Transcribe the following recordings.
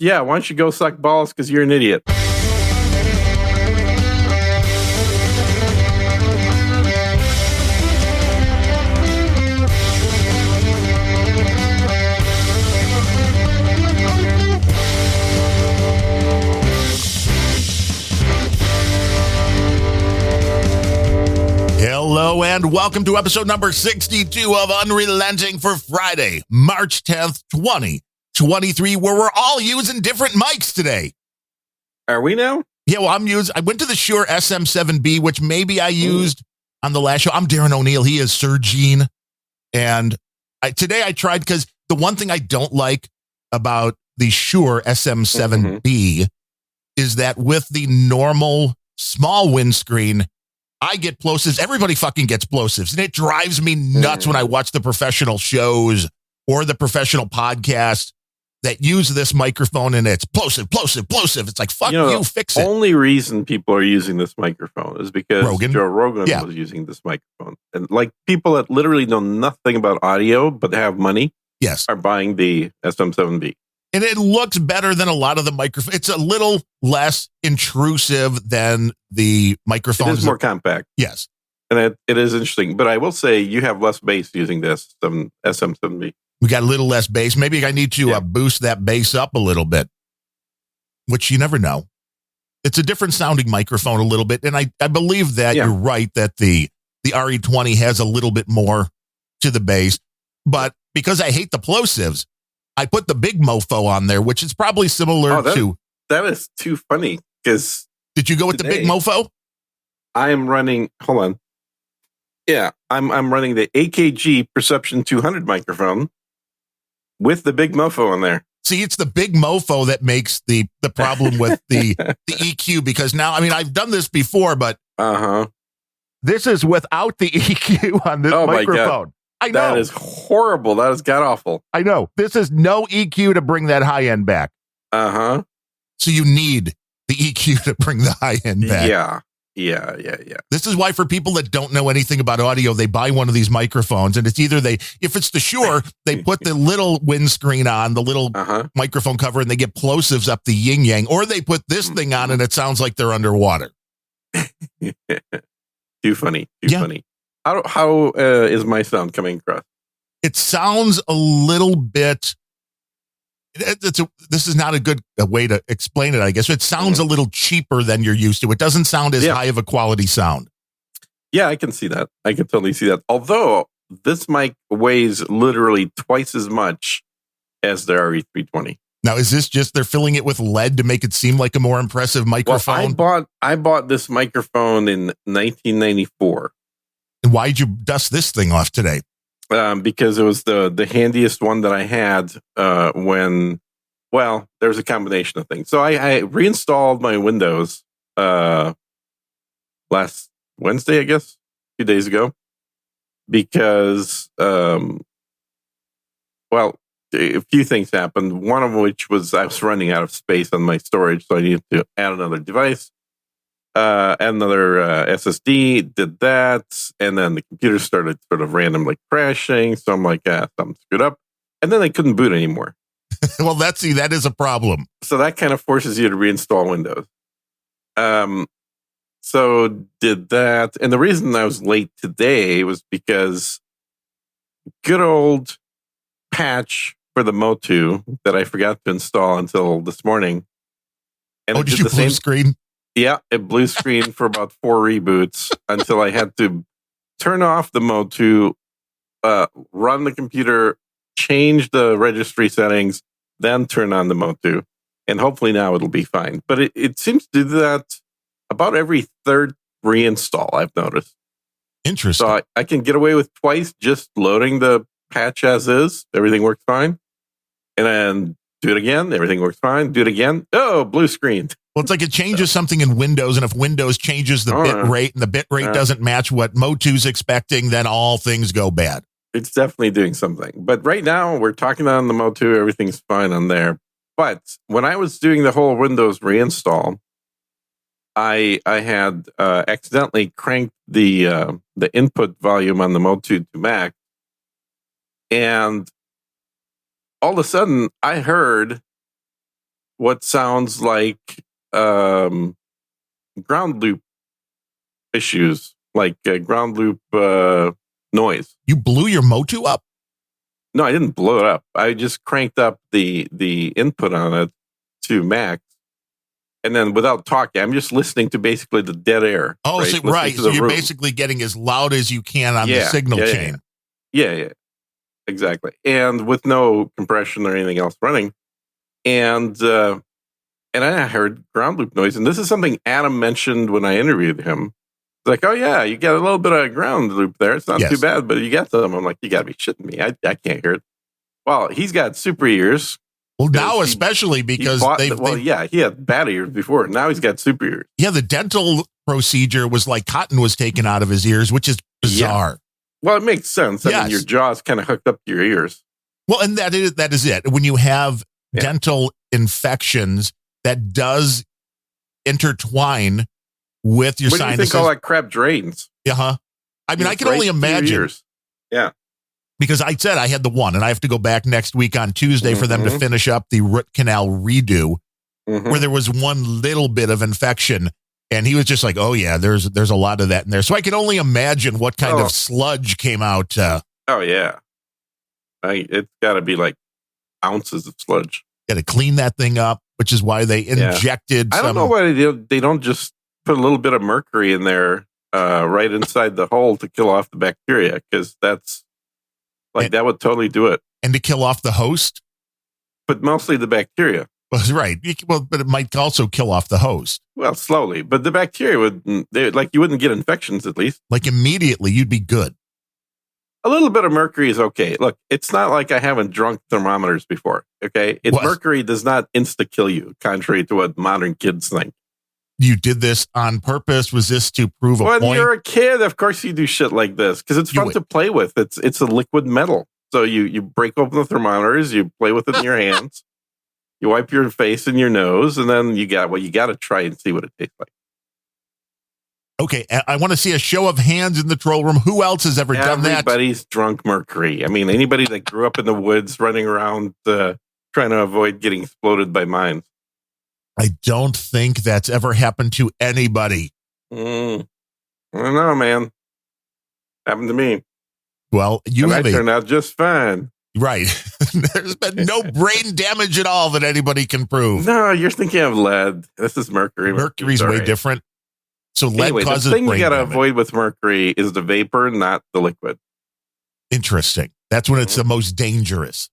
Yeah, why don't you go suck balls because you're an idiot. Hello and welcome to episode number 62 of Unrelenting for Friday, March 10th, 2023, where we're all using different mics today. Are we now? Yeah, well, I went to the Shure SM7B, which maybe I used on the last show. I'm Darren O'Neill. He is Sir Gene. And today I tried, because the one thing I don't like about the Shure SM7B is that with the normal small windscreen, I get plosives. Everybody fucking gets plosives. And it drives me nuts when I watch the professional shows or the professional podcasts that use this microphone and it's plosive. It's like, fuck you, fix it. The only reason people are using this microphone is because Joe Rogan Yeah. was using this microphone. And like people that literally know nothing about audio but have money Yes. are buying the SM7B. And it looks better than a lot of the microphones. It's a little less intrusive than the microphones. It is more compact. Yes. And it is interesting. But I will say you have less bass using this SM7B. We got a little less bass. Maybe I need to boost that bass up a little bit, which you never know. It's a different sounding microphone a little bit. And I believe that you're right that the RE20 has a little bit more to the bass. But because I hate the plosives, I put the big mofo on there, which is probably similar to... That is too funny, because... Did you go with the big mofo? I am running... Hold on. Yeah, I'm running the AKG Perception 200 microphone with the big mofo on there. See, it's the big mofo that makes the problem with the EQ, because now, I mean, I've done this before, but this is without the EQ on this microphone. My God. I know. That is horrible. That is god-awful. I know. This is no EQ to bring that high end back. So you need the EQ to bring the high end back. Yeah. This is why for people that don't know anything about audio, they buy one of these microphones, and it's either if it's the Shure, they put the little windscreen on, the little microphone cover, and they get plosives up the yin-yang, or they put this thing on and it sounds like they're underwater. Too funny. How is my sound coming across? It sounds a little bit... This is not a good way to explain it, I guess. It sounds a little cheaper than you're used to. It doesn't sound as high of a quality sound. Yeah, I can see that. I can totally see that. Although this mic weighs literally twice as much as the RE320. Now, is this just they're filling it with lead to make it seem like a more impressive microphone? Well, I bought this microphone in 1994. And why'd you dust this thing off today? Because it was the handiest one that I had there's a combination of things. So I reinstalled my Windows last Wednesday, I guess, 2 days ago, because, a few things happened. One of which was I was running out of space on my storage, so I needed to add another device. Another SSD, did that, and then the computer started sort of randomly crashing. So I'm like, something screwed up, and then I couldn't boot anymore. Well, that is a problem. So that kind of forces you to reinstall Windows. So did that, and the reason I was late today was because good old patch for the Motu that I forgot to install until this morning. And did you blue screen? Yeah, it blue screened for about 4 reboots until I had to turn off the Motu, run the computer, change the registry settings, then turn on the Motu. And hopefully now it'll be fine. But it seems to do that about every third reinstall, I've noticed. Interesting. So I can get away with twice just loading the patch as is. Everything works fine. And then do it again. Everything works fine. Do it again. Oh, blue screen. Well, it's like it changes something in Windows, and if Windows changes the bit rate and the bit rate doesn't match what Motu's expecting, then all things go bad. It's definitely doing something. But right now, we're talking on the Motu. Everything's fine on there. But when I was doing the whole Windows reinstall, I had accidentally cranked the input volume on the Motu to Mac, and all of a sudden, I heard what sounds like ground loop issues, like ground loop noise. You blew your Motu up? No, I didn't blow it up. I just cranked up the input on it to max. And then without talking, I'm just listening to basically the dead air. Oh, right? so, right. So you're room. basically getting as loud as you can on the signal chain. Yeah, exactly. And with no compression or anything else running. And I heard ground loop noise. And this is something Adam mentioned when I interviewed him. It's like, oh, yeah, you got a little bit of ground loop there. It's not too bad, but you got them. I'm like, you got to be shitting me. I can't hear it. Well, he's got super ears. Well, now especially because he had bad ears before. Now he's got super ears. Yeah, the dental procedure was like cotton was taken out of his ears, which is bizarre. Yeah. Well, it makes sense. I mean, your jaw's kind of hooked up to your ears. Well, and that is it. When you have dental infections, that does intertwine with your sinuses. What do you think all that crap drains? I mean, I can only imagine. Yeah. Because I said I had the one, and I have to go back next week on Tuesday for them to finish up the root canal redo, where there was one little bit of infection, and he was just like, "Oh yeah, there's a lot of that in there." So I can only imagine what kind of sludge came out. Oh yeah, it's got to be like ounces of sludge. Got to clean that thing up, which is why they injected. I don't know why they don't just put a little bit of mercury in there right inside the hole to kill off the bacteria, because that's. That would totally do it. And to kill off the host? But mostly the bacteria. Well, right. Well, but it might also kill off the host. Well, slowly. But the bacteria you wouldn't get infections at least. Like immediately, you'd be good. A little bit of mercury is okay. Look, it's not like I haven't drunk thermometers before, okay? Mercury does not insta-kill you, contrary to what modern kids think. You did this on purpose? Was this to prove a point? When you're a kid, of course you do shit like this because it's fun to play with. It's a liquid metal. So you break open the thermometers, you play with it in your hands, you wipe your face and your nose, and then you got to try and see what it tastes like. Okay, I want to see a show of hands in the troll room. Who else has ever done that? Everybody's drunk mercury. I mean, anybody that grew up in the woods running around trying to avoid getting exploded by mines. I don't think that's ever happened to anybody. I don't know, man. Happened to me. Well, I turned out just fine. Right. There's been no brain damage at all that anybody can prove. No, you're thinking of lead. This is mercury. Mercury's way different. So lead causes the thing brain you got to damage. avoid with mercury is the vapor, not the liquid. Interesting. That's when it's the most dangerous.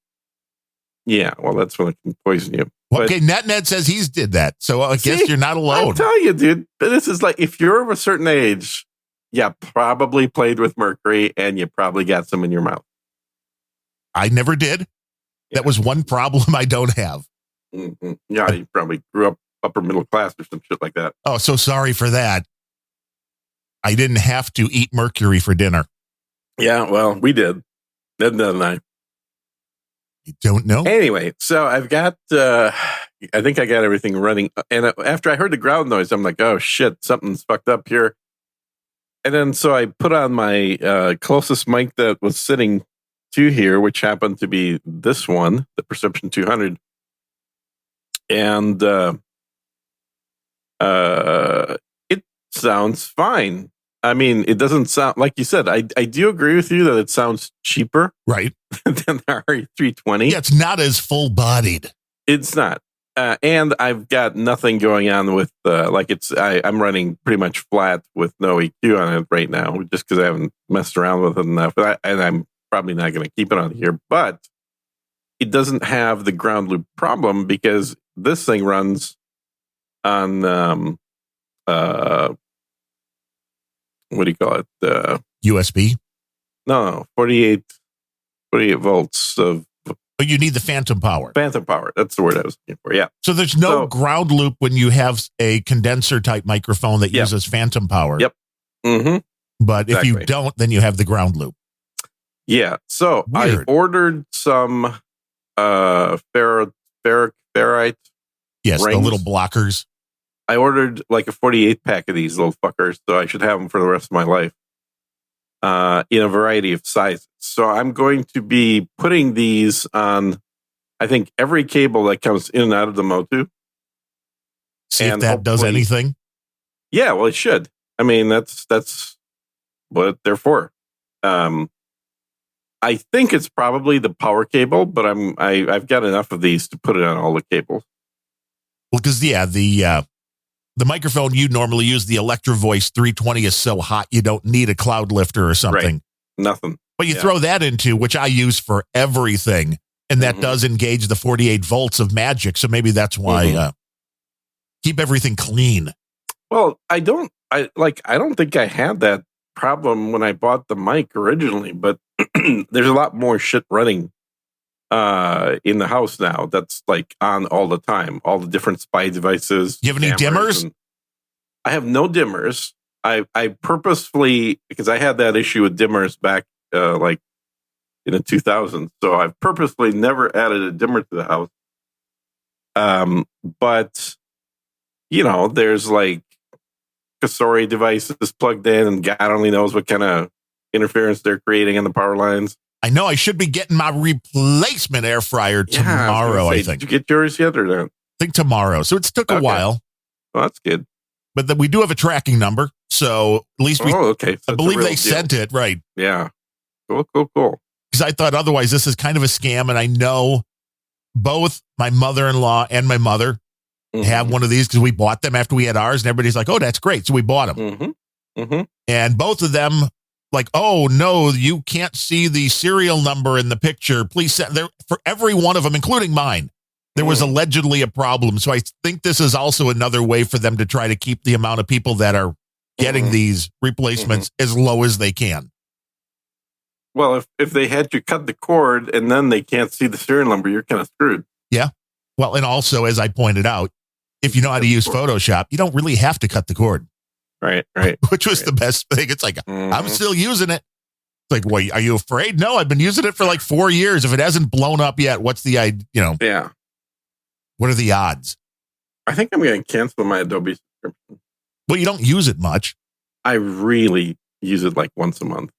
Yeah, well, that's when it can poison you. Okay, NetNet says he's did that, so I guess you're not alone. I tell you, dude, this is like, if you're of a certain age, you probably played with mercury and you probably got some in your mouth. I never did. Yeah. That was one problem I don't have. Mm-hmm. Yeah, you probably grew up upper middle class or some shit like that. Oh, so sorry for that. I didn't have to eat mercury for dinner. Yeah, well, we did. Edna and I. You don't know? Anyway, so I've got, I think I got everything running. And after I heard the ground noise, I'm like, oh shit, something's fucked up here. And then so I put on my closest mic that was sitting to here, which happened to be this one, the Perception 200. And it sounds fine. I mean, it doesn't sound, like you said, I do agree with you that it sounds cheaper. Right. Than the RE320. Yeah, it's not as full-bodied. It's not. And I've got nothing going on with, I'm running pretty much flat with no EQ on it right now, just because I haven't messed around with it enough. And I'm probably not going to keep it on here. But it doesn't have the ground loop problem because this thing runs on, what do you call it? USB? No, 48 volts of. But you need the phantom power. Phantom power. That's the word I was looking for. Yeah. So there's no ground loop when you have a condenser type microphone that uses phantom power. Yep. Mm-hmm. But if you don't, then you have the ground loop. Yeah. So Weird. I ordered some ferrite. Yes, rings. the little blockers. I ordered like a 48 pack of these little fuckers, so I should have them for the rest of my life. In a variety of sizes. So I'm going to be putting these on, I think, every cable that comes in and out of the Motu. See if And that does hopefully- anything. Yeah, well, it should. I mean, that's what they're for. I think it's probably the power cable, but I've got enough of these to put it on all the cables. Well, because the microphone you normally use, the Electro Voice 320, is so hot you don't need a cloud lifter or something. Right. Nothing. But you throw that into, which I use for everything, and that does engage the 48 volts of magic. So maybe that's why keep everything clean. Well, I don't think I had that problem when I bought the mic originally, but there's a lot more shit running in the house now that's like on all the time, all the different spy devices. You have any dimmers? I have no dimmers. I purposefully, because I had that issue with dimmers back like in the 2000s, so I've purposely never added a dimmer to the house. But you know, there's like Cosori devices plugged in, and God only knows what kind of interference they're creating on the power lines. I know I should be getting my replacement air fryer tomorrow, I think. Did you get yours yet or not? I think tomorrow. So it's took a while. Well, that's good. But we do have a tracking number. So at least we, okay. So I believe they sent it, right? Yeah. Cool. Because I thought otherwise this is kind of a scam. And I know both my mother-in-law and my mother have one of these because we bought them after we had ours. And everybody's like, oh, that's great. So we bought them. And both of them, like, oh, no, you can't see the serial number in the picture. Please send there for every one of them, including mine. There was allegedly a problem. So I think this is also another way for them to try to keep the amount of people that are getting these replacements as low as they can. Well, if they had to cut the cord and then they can't see the serial number, you're kind of screwed. Yeah. Well, and also, as I pointed out, if you know how to use Photoshop, you don't really have to cut the cord. Right. Which was the best thing. It's like, I'm still using it. It's like, wait, are you afraid? No, I've been using it for like 4 years. If it hasn't blown up yet, what's the idea? Yeah. What are the odds? I think I'm going to cancel my Adobe subscription. Well, you don't use it much. I really use it like once a month.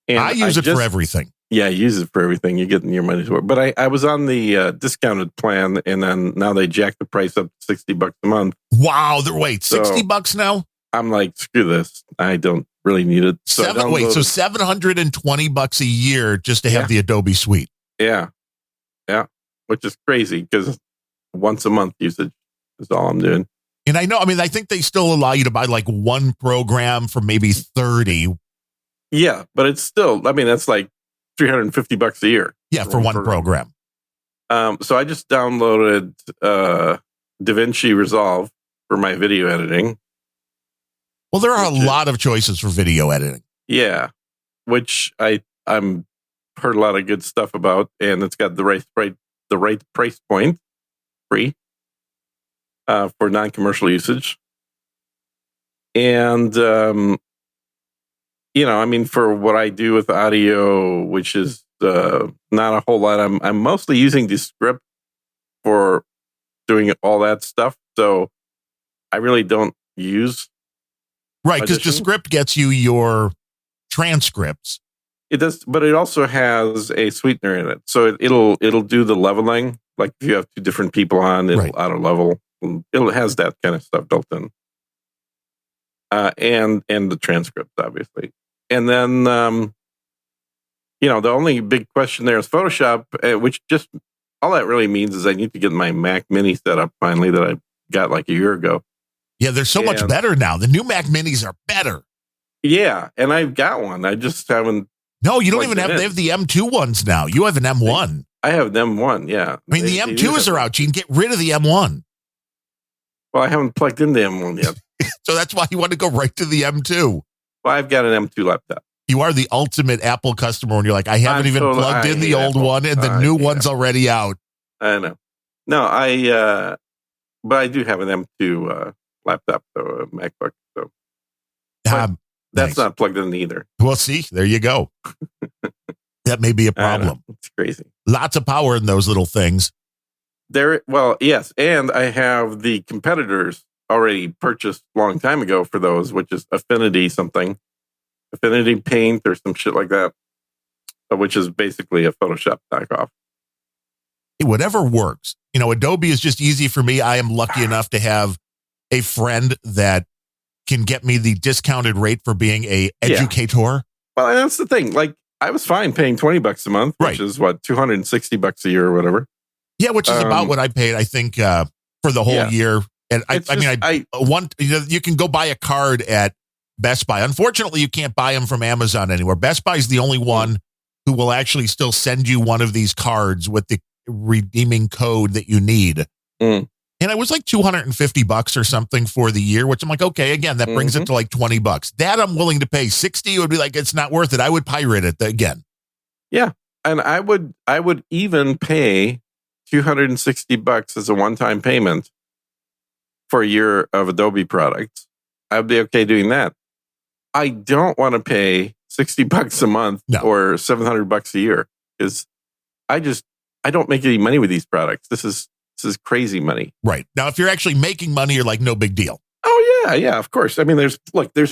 And I use it for everything. Yeah, use it for everything. You get your money's worth. But I was on the discounted plan, and then now they jacked the price up to $60 a month. Wow. Wait, $60 now? I'm like, screw this. I don't really need it. So $720 a year just to have the Adobe suite. Yeah. Which is crazy because once a month usage is all I'm doing. And I know, I think they still allow you to buy like one program for maybe 30. Yeah, but it's still, that's like $350 a year. Yeah, for one program. So I just downloaded DaVinci Resolve for my video editing. Well, there are a lot of choices for video editing. Yeah, which I'm heard a lot of good stuff about, and it's got the right price point, free for non-commercial usage. And for what I do with audio, which is not a whole lot, I'm mostly using Descript for doing all that stuff. So I really don't use. Right, because Descript gets you your transcripts. It does, but it also has a sweetener in it, so it'll do the leveling. Like if you have two different people on, it'll auto level. It has that kind of stuff built in, and the transcripts, obviously. And then, the only big question there is Photoshop, which just all that really means is I need to get my Mac Mini set up finally that I got like a year ago. Yeah, they're so much better now. The new Mac Minis are better. Yeah, and I've got one. I just haven't. No, you don't even have. They have the M2 ones now. You have an M1. I have an M1. Yeah, the M2s are out. Gene, get rid of the M1. Well, I haven't plugged in the M1 yet, so that's why you want to go right to the M2. Well, I've got an M2 laptop. You are the ultimate Apple customer when you're like, I haven't even plugged in the old one, and the new one's already out. I know. No, but I do have an M2 laptop, so a MacBook. So that's not plugged in either. Well, see, there you go. That may be a problem. It's crazy. Lots of power in those little things. Yes, and I have the competitors already purchased a long time ago for those, which is Affinity Paint or some shit like that, which is basically a Photoshop knockoff. Whatever works. Adobe is just easy for me. I am lucky enough to have a friend that can get me the discounted rate for being a educator. Well, and that's the thing. Like, I was fine paying $20 a month, which is what, $260 a year or whatever. Yeah, which is about what I paid, I think, for the whole year. And you can go buy a card at Best Buy. Unfortunately, you can't buy them from Amazon anywhere. Best Buy is the only one who will actually still send you one of these cards with the redeeming code that you need. Mm. And it was like $250 or something for the year, which I'm like, okay, again, that brings it to like $20. That I'm willing to pay. 60 would be like, it's not worth it. I would pirate it again. Yeah. And I would even pay $260 as a one-time payment for a year of Adobe products. I'd be okay doing that. I don't want to pay $60 a month or $700 a year because I don't make any money with these products. This is crazy money. Right. Now, if you're actually making money, you're like, no big deal. Oh, yeah, of course. I mean, there's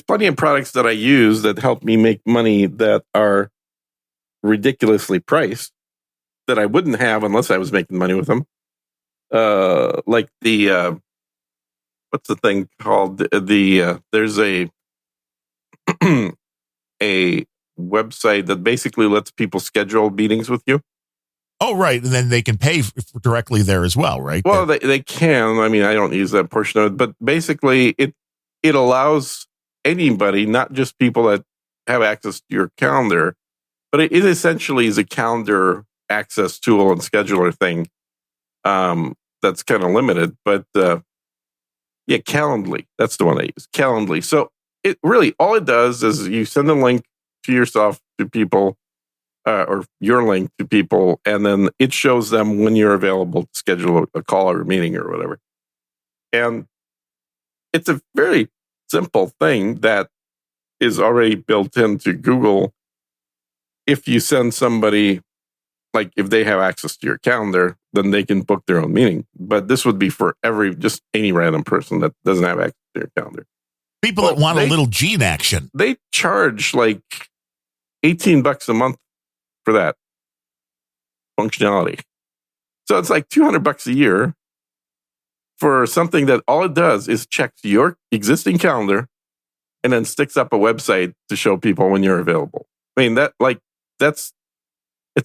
plenty of products that I use that help me make money that are ridiculously priced that I wouldn't have unless I was making money with them. Like the, what's the thing called? There's a website that basically lets people schedule meetings with you. Oh, right. And then they can pay directly there as well, right? Well, they can. I mean, I don't use that portion of it, but basically it allows anybody, not just people that have access to your calendar, but it essentially is a calendar access tool and scheduler thing that's kind of limited. But Calendly, that's the one I use, Calendly. So it really, all it does is you send a link to yourself to people, or your link to people, and then it shows them when you're available to schedule a call or a meeting or whatever. And it's a very simple thing that is already built into Google. If you send somebody, like if they have access to your calendar, then they can book their own meeting. But this would be for just any random person that doesn't have access to your calendar. People that want a little gene action. They charge like $18 a month for that functionality. So it's like $200 a year for something that all it does is checks your existing calendar and then sticks up a website to show people when you're available. I mean, it's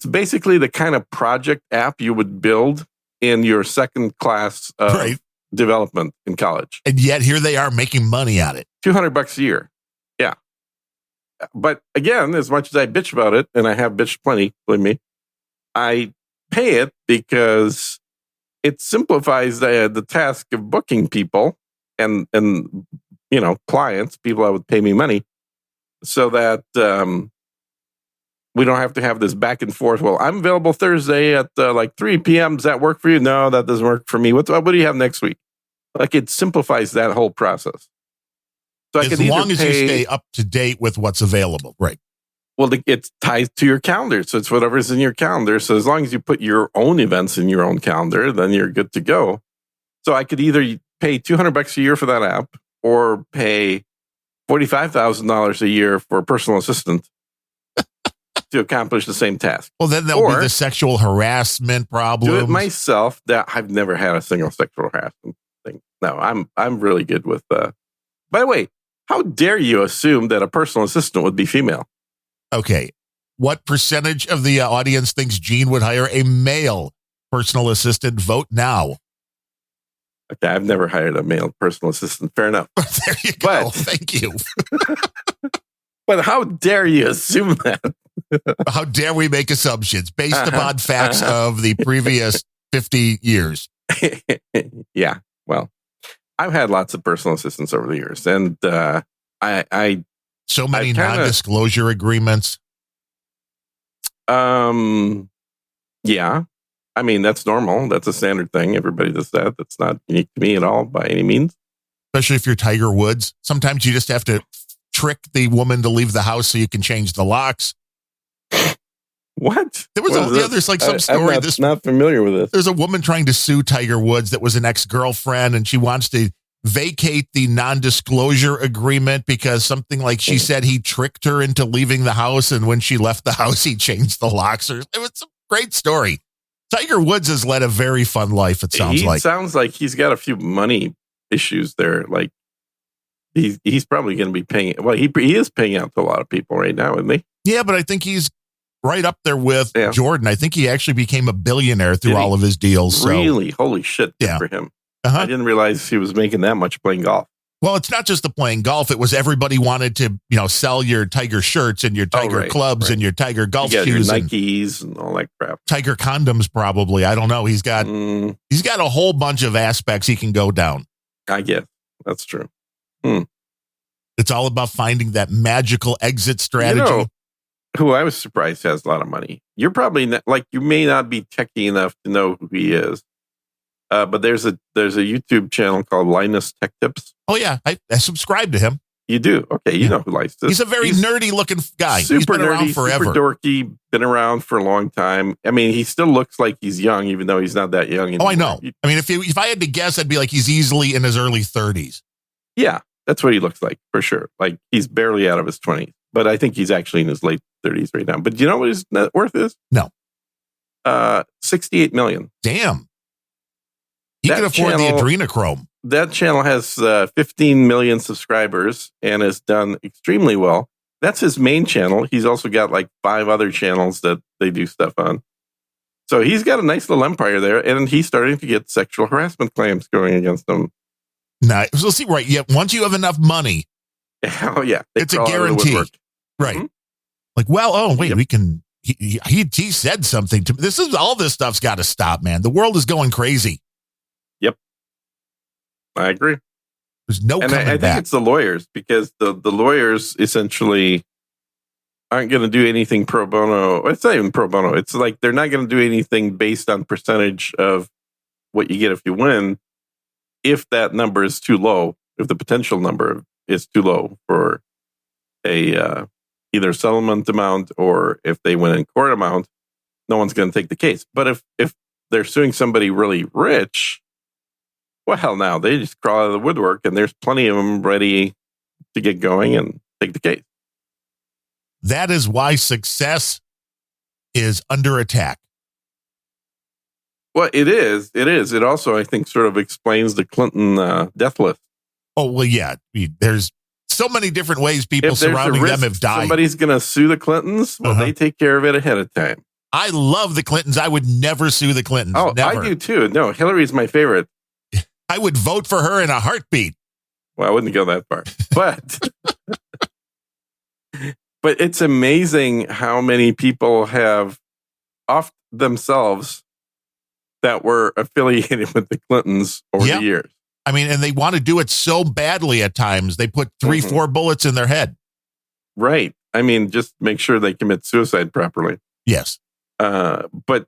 basically the kind of project app you would build in your second class of development in college. And yet here they are making money on it. $200 a year. Yeah. But again, as much as I bitch about it, and I have bitched plenty, believe me, I pay it because it simplifies the task of booking people and clients, people that would pay me money, so that we don't have to have this back and forth. Well, I'm available Thursday at like 3 p.m. Does that work for you? No, that doesn't work for me. What do you have next week? Like, it simplifies that whole process. So as long as you stay up to date with what's available, right? Well, it's tied to your calendar. So it's whatever's in your calendar. So as long as you put your own events in your own calendar, then you're good to go. So I could either pay $200 a year for that app or pay $45,000 a year for a personal assistant to accomplish the same task. Well, then there'll be the sexual harassment problem. Do it myself. That I've never had a single sexual harassment thing. No, I'm really good with. By the way, how dare you assume that a personal assistant would be female? Okay, what percentage of the audience thinks Gene would hire a male personal assistant? Vote now. Okay, I've never hired a male personal assistant. Fair enough. There you go. Thank you. But how dare you assume that? How dare we make assumptions based upon facts of the previous 50 years? Yeah, well, I've had lots of personal assistants over the years, and I so many non-disclosure agreements. Yeah, I mean, that's normal. That's a standard thing. Everybody does that. That's not unique to me at all by any means. Especially if you're Tiger Woods. Sometimes you just have to trick the woman to leave the house so you can change the locks. What? There's like some story. I'm not familiar with this. There's a woman trying to sue Tiger Woods that was an ex-girlfriend, and she wants to vacate the non-disclosure agreement because something like she said he tricked her into leaving the house, and when she left the house, he changed the locks. It was a great story. Tiger Woods has led a very fun life, it sounds like. Sounds like he's got a few money issues there. Like he's probably going to be paying. Well, he is paying out to a lot of people right now, isn't he? Yeah, but I think he's right up there with Jordan. I think he actually became a billionaire through all of his deals. So. Really? Holy shit! Good for him. I didn't realize he was making that much playing golf. Well, it's not just the playing golf. It was everybody wanted to, sell your Tiger shirts and your Tiger clubs and your Tiger golf shoes, your Nikes and all that crap. Tiger condoms, probably. I don't know. He's got a whole bunch of aspects he can go down. I guess that's true. It's all about finding that magical exit strategy. Who I was surprised has a lot of money. You're probably not, you may not be techie enough to know who he is. But there's a YouTube channel called Linus Tech Tips. Oh yeah, I subscribe to him. You do? Okay, you know who likes this. He's a very nerdy looking guy. Super he's been nerdy, around forever. Super dorky, been around for a long time. I mean, he still looks like he's young, even though he's not that young anymore. Oh, I know. I mean, if I had to guess, I'd be like he's easily in his early 30s. Yeah, that's what he looks like for sure. Like he's barely out of his 20s, but I think he's actually in his late 30s right now. But do you know what his net worth is? No. 68 million. Damn. He can afford the adrenochrome. That channel has 15 million subscribers and has done extremely well. That's his main channel. He's also got 5 other channels that they do stuff on. So he's got a nice little empire there, and he's starting to get sexual harassment claims going against him. Nice. So see, right? Yeah. Once you have enough money, oh yeah, it's a guarantee, right? Mm-hmm. We can. He said something to me. All this stuff's got to stop, man. The world is going crazy. Yep, I agree. There's no coming back. I think it's the lawyers, because the lawyers essentially aren't going to do anything pro bono. It's not even pro bono. It's like they're not going to do anything based on percentage of what you get if you win. If that number is too low, if the potential number is too low for a either settlement amount or if they win in court amount, no one's going to take the case. But if they're suing somebody really rich, well, hell now, they just crawl out of the woodwork, and there's plenty of them ready to get going and take the case. That is why success is under attack. Well, it is. It is. It also, I think, sort of explains the Clinton death list. Oh, well, yeah. There's so many different ways people surrounding them have died. Somebody's going to sue the Clintons. Well, they take care of it ahead of time. I love the Clintons. I would never sue the Clintons. Oh, never. I do too. No, Hillary's my favorite. I would vote for her in a heartbeat. Well, I wouldn't go that far. But it's amazing how many people have offed themselves that were affiliated with the Clintons over the years. I mean, and they want to do it so badly at times. They put 3-4 bullets in their head. Right. I mean, just make sure they commit suicide properly. Yes. But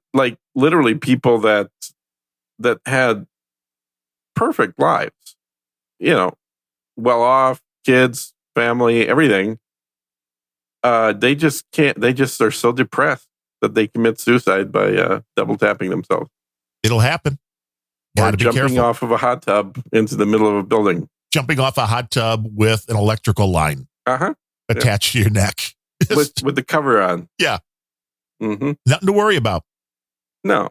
literally people that had perfect lives, well off, kids, family, everything. They just can't. They just are so depressed that they commit suicide by double tapping themselves. It'll happen. Or jumping off of a hot tub into the middle of a building. Jumping off a hot tub with an electrical line attached to your neck. with the cover on. Yeah. Mm-hmm. Nothing to worry about. No.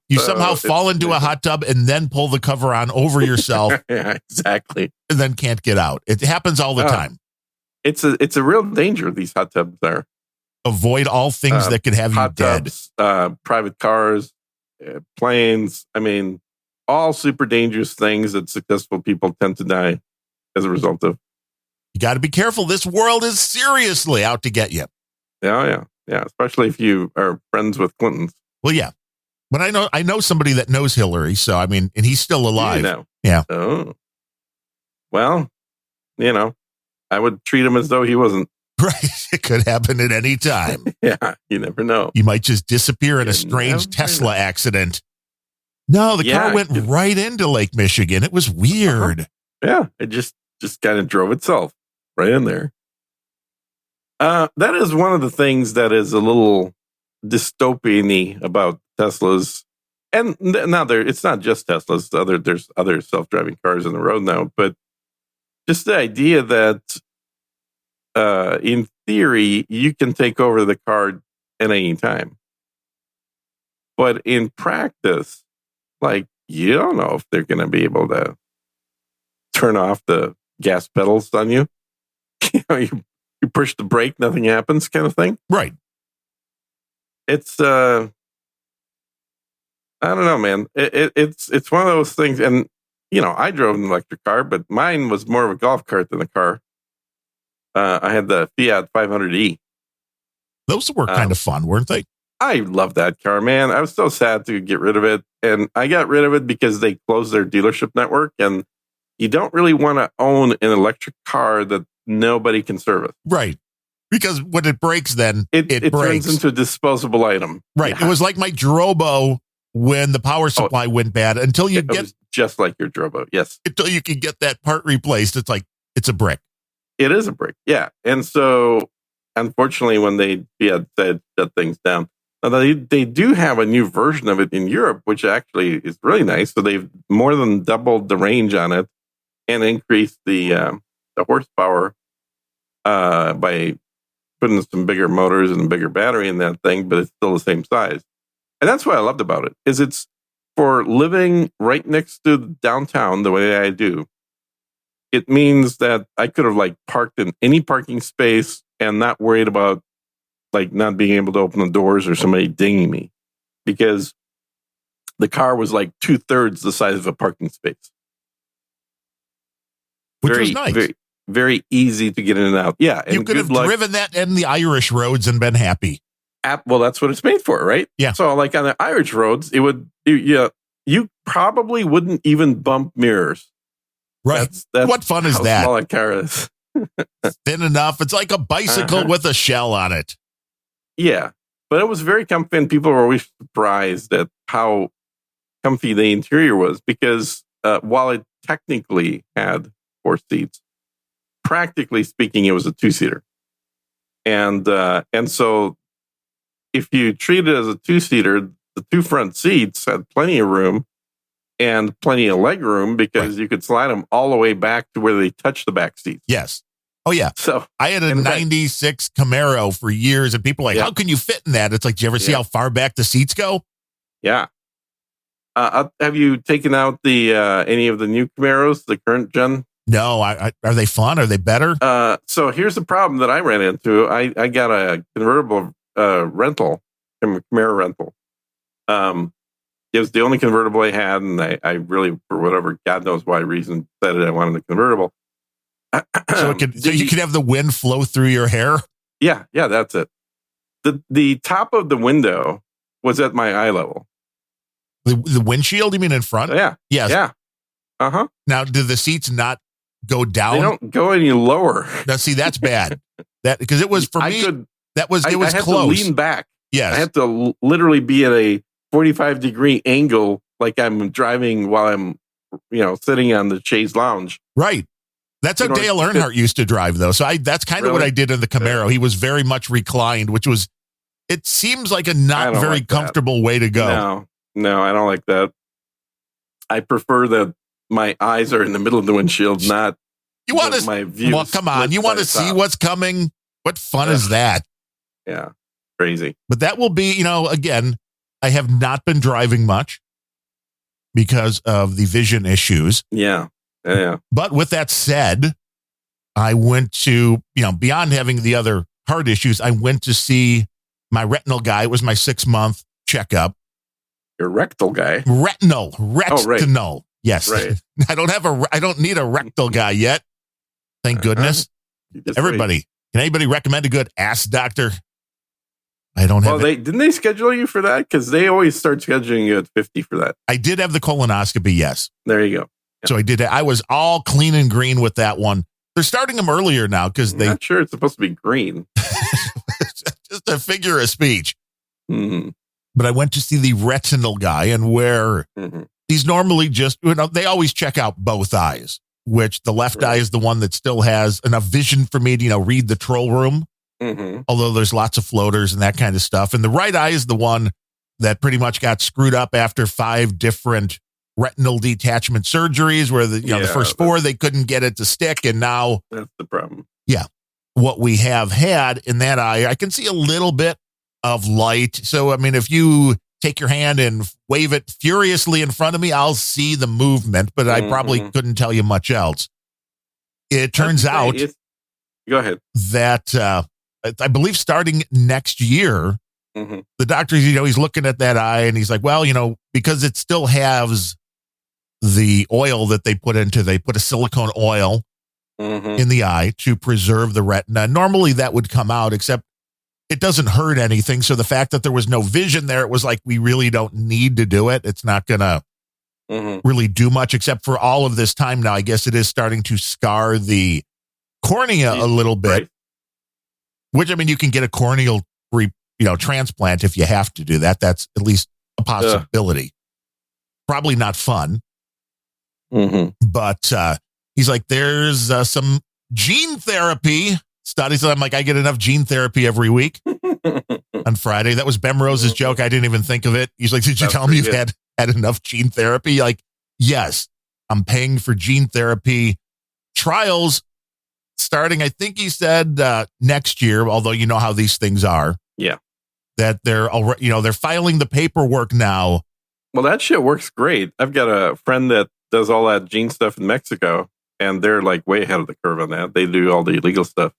You somehow fall into a hot tub and then pull the cover on over yourself. Yeah, exactly. And then can't get out. It happens all the time. It's a real danger, these hot tubs are. Avoid all things that could have you dead. Tubs, private cars, planes. I mean, all super dangerous things that successful people tend to die as a result of. You got to be careful. This world is seriously out to get you. Yeah. Especially if you are friends with Clintons. Well, yeah. But I know somebody that knows Hillary. So, I mean, and he's still alive. Yeah. Oh. Well, I would treat him as though he wasn't. Right. It could happen at any time. Yeah. You never know. You might just disappear in a strange Tesla accident. No, the car went right into Lake Michigan. It was weird. Yeah. It just kind of drove itself right in there. That is one of the things that is a little dystopian-y about Teslas. And now it's not just Teslas. There's other self-driving cars on the road now. But just the idea that in theory, you can take over the car at any time. But in practice, you don't know if they're going to be able to turn off the gas pedals on you. You push the brake, nothing happens, kind of thing. Right. It's I don't know, man. It's one of those things, and I drove an electric car, but mine was more of a golf cart than a car. I had the Fiat 500e. Those were kind of fun, weren't they? I love that car, man. I was so sad to get rid of it. And I got rid of it because they closed their dealership network. And you don't really want to own an electric car that nobody can service. Right. Because when it breaks, then it breaks. Turns into a disposable item. Right. Yeah. It was like my Drobo when the power supply went bad. Until you get... was just like your Drobo, yes. Until you can get that part replaced, it's like, it's a brick. It is a brick, yeah. And so, unfortunately, when they said shut things down, now they do have a new version of it in Europe, which actually is really nice. So they've more than doubled the range on it and increased the horsepower by putting some bigger motors and a bigger battery in that thing, but it's still the same size. And that's what I loved about it, is it's for living right next to downtown the way I do. It means that I could have parked in any parking space and not worried about not being able to open the doors or somebody dinging me, because the car was 2/3 the size of a parking space. Which was nice. Very, very easy to get in and out. Yeah. And you could have driven that in the Irish roads and been happy. Well, that's what it's made for, right? Yeah. So on the Irish roads, you probably wouldn't even bump mirrors. Right. That's what fun is that? How small a car is. Thin enough. It's like a bicycle with a shell on it. Yeah. But it was very comfy, and people were always surprised at how comfy the interior was, because while it technically had 4 seats, practically speaking, it was a 2-seater. And so if you treat it as a 2-seater, the 2 front seats had plenty of room and plenty of leg room, because you could slide them all the way back to where they touch the back seats. Yes. Oh, yeah. So I had a 96 Camaro for years, and people are like, how can you fit in that? It's like, do you ever see how far back the seats go? Yeah. Have you taken out the any of the new Camaros, the current gen? No. Are they fun? Are they better? So here's the problem that I ran into. I got a convertible rental, Camaro rental. It was the only convertible I had, and I really, for whatever God knows why reason, decided I wanted a convertible. So you could have the wind flow through your hair? Yeah, that's it. The top of the window was at my eye level. The windshield, you mean in front? Yeah. Yes. Yeah. Uh-huh. Now, do the seats not go down? They don't go any lower. Now, see, that's bad. Because it was, for me, it was I had close. to lean back. Yes. I had to literally be at a 45-degree angle, like I'm driving while I'm, sitting on the chaise lounge. Right. That's how Dale Earnhardt used to drive, though. So that's kind of what I did in the Camaro. He was very much reclined, which was, it seems like a not very comfortable way to go. No, I don't like that. I prefer that my eyes are in the middle of the windshield, not you want to, my view. Well, come on. You want to see what's coming. What fun is that? Yeah. Crazy. But that will be, again, I have not been driving much because of the vision issues. Yeah. But with that said, I went to, beyond having the other heart issues, I went to see my retinal guy. It was my 6-month checkup. Your rectal guy? Retinal. Oh, right. Yes. Right. I don't need a rectal guy yet. Thank goodness. Everybody, can anybody recommend a good ass doctor? I don't have. Well, didn't they schedule you for that? Because they always start scheduling you at 50 for that. I did have the colonoscopy. Yes. There you go. Yeah. So I did. I was all clean and green with that one. They're starting them earlier now because Not sure it's supposed to be green. Just a figure of speech. Mm-hmm. But I went to see the retinal guy, and where he's normally just, they always check out both eyes, which the left eye is the one that still has enough vision for me to, read the troll room. Mm-hmm. Although there's lots of floaters and that kind of stuff. And the right eye is the one that pretty much got screwed up after 5 different retinal detachment surgeries, where the first 4, they couldn't get it to stick. And now that's the problem. Yeah. What we have had in that eye, I can see a little bit of light. So, I mean, if you take your hand and wave it furiously in front of me, I'll see the movement, but I probably couldn't tell you much else. It turns out go ahead. That I believe starting next year, the doctor, he's looking at that eye and he's like, well, because it still has the oil that they put a silicone oil in the eye to preserve the retina. Normally that would come out, except it doesn't hurt anything. So the fact that there was no vision there, it was like, we really don't need to do it. It's not going to really do much, except for all of this time now. I guess it is starting to scar the cornea a little bit, right. Which, I mean, you can get a corneal transplant if you have to do that. That's at least a possibility. Probably not fun. But he's like, there's some gene therapy studies. I'm like, I get enough gene therapy every week on Friday. That was Bemrose's joke. I didn't even think of it. He's like, did you tell me you've had enough gene therapy? Like, yes, I'm paying for gene therapy trials starting, I think he said next year, although you know how these things are. Yeah. That they're filing the paperwork now. Well, that shit works great. I've got a friend that does all that gene stuff in Mexico, and they're like way ahead of the curve on that. They do all the illegal stuff.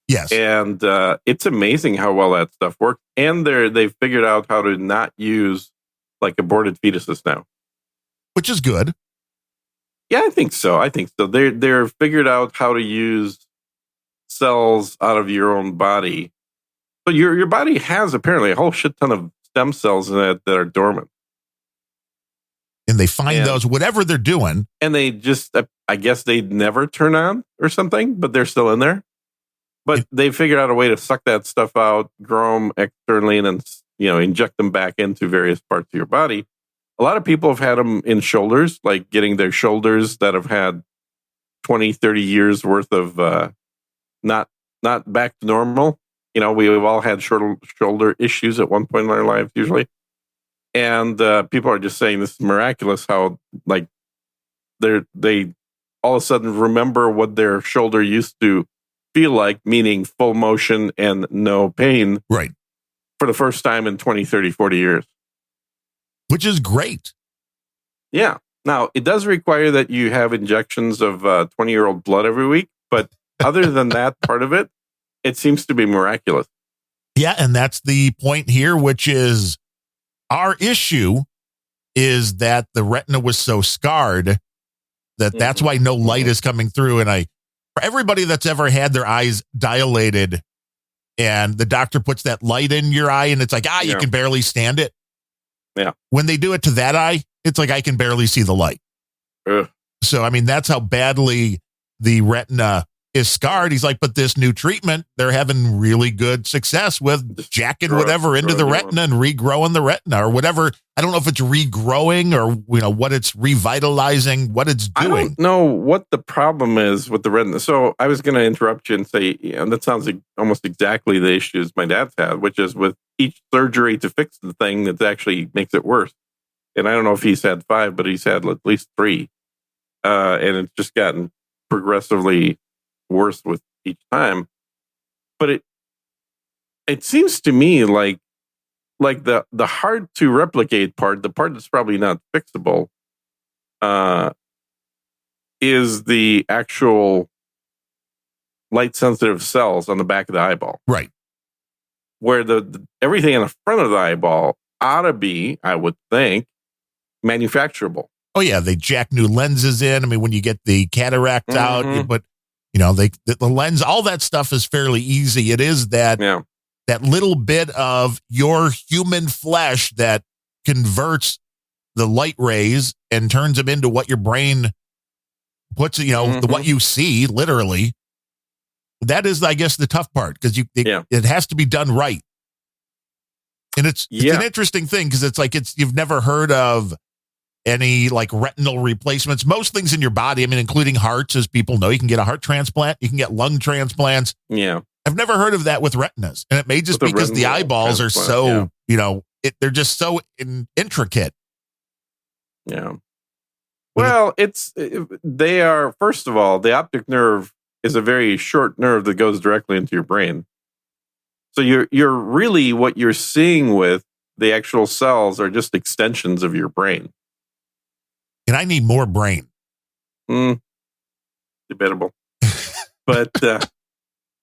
Yes. And it's amazing how well that stuff works. And they've figured out how to not use like aborted fetuses now. Which is good. Yeah, I think so. They're figured out how to use cells out of your own body. So your body has apparently a whole shit ton of stem cells in it that are dormant. And they find those, whatever they're doing. And they just, I guess they never turn on or something, but they're still in there. But they figured out a way to suck that stuff out, grow them externally, and then, inject them back into various parts of your body. A lot of people have had them in shoulders, like getting their shoulders that have had 20, 30 years worth of not back to normal. We've all had shoulder issues at one point in our lives, usually. And people are just saying this is miraculous how, like, they all of a sudden remember what their shoulder used to feel like, meaning full motion and no pain. Right. For the first time in 20, 30, 40 years. Which is great. Yeah. Now, it does require that you have injections of 20-year-old blood every week. But other than that part of it, it seems to be miraculous. Yeah. And that's the point here, which is our issue is that the retina was so scarred that that's why no light is coming through. And for everybody that's ever had their eyes dilated and the doctor puts that light in your eye and it's like, you can barely stand it. Yeah. When they do it to that eye, it's like, I can barely see the light. Ugh. So, I mean, that's how badly the retina is scarred. He's like, but this new treatment, they're having really good success with jacking whatever into the retina and regrowing the retina or whatever. I don't know if it's regrowing or, what it's revitalizing, what it's doing. I don't know what the problem is with the retina. So I was going to interrupt you and say, that sounds like almost exactly the issues my dad's had, which is with each surgery to fix the thing that actually makes it worse. And I don't know if he's had 5, but he's had at least 3. And it's just gotten progressively worse with each time. But it seems to me like the hard to replicate part, the part that's probably not fixable, is the actual light sensitive cells on the back of the eyeball. Right. Where the everything in the front of the eyeball ought to be, I would think, manufacturable. Oh yeah, they jack new lenses in. I mean, when you get the cataract out, you put, the lens, all that stuff is fairly easy. It is that little bit of your human flesh that converts the light rays and turns them into what your brain puts, what you see, literally. That is, I guess, the tough part because it has to be done right. And it's an interesting thing because it's like you've never heard of any like retinal replacements. Most things in your body, I mean, including hearts, as people know, you can get a heart transplant, you can get lung transplants. Yeah. I've never heard of that with retinas. And it may just be because the eyeballs are so, they're just so intricate. Yeah. Well, they are, first of all, the optic nerve is a very short nerve that goes directly into your brain. So you're really what you're seeing with the actual cells are just extensions of your brain. And I need more brain. Debatable. But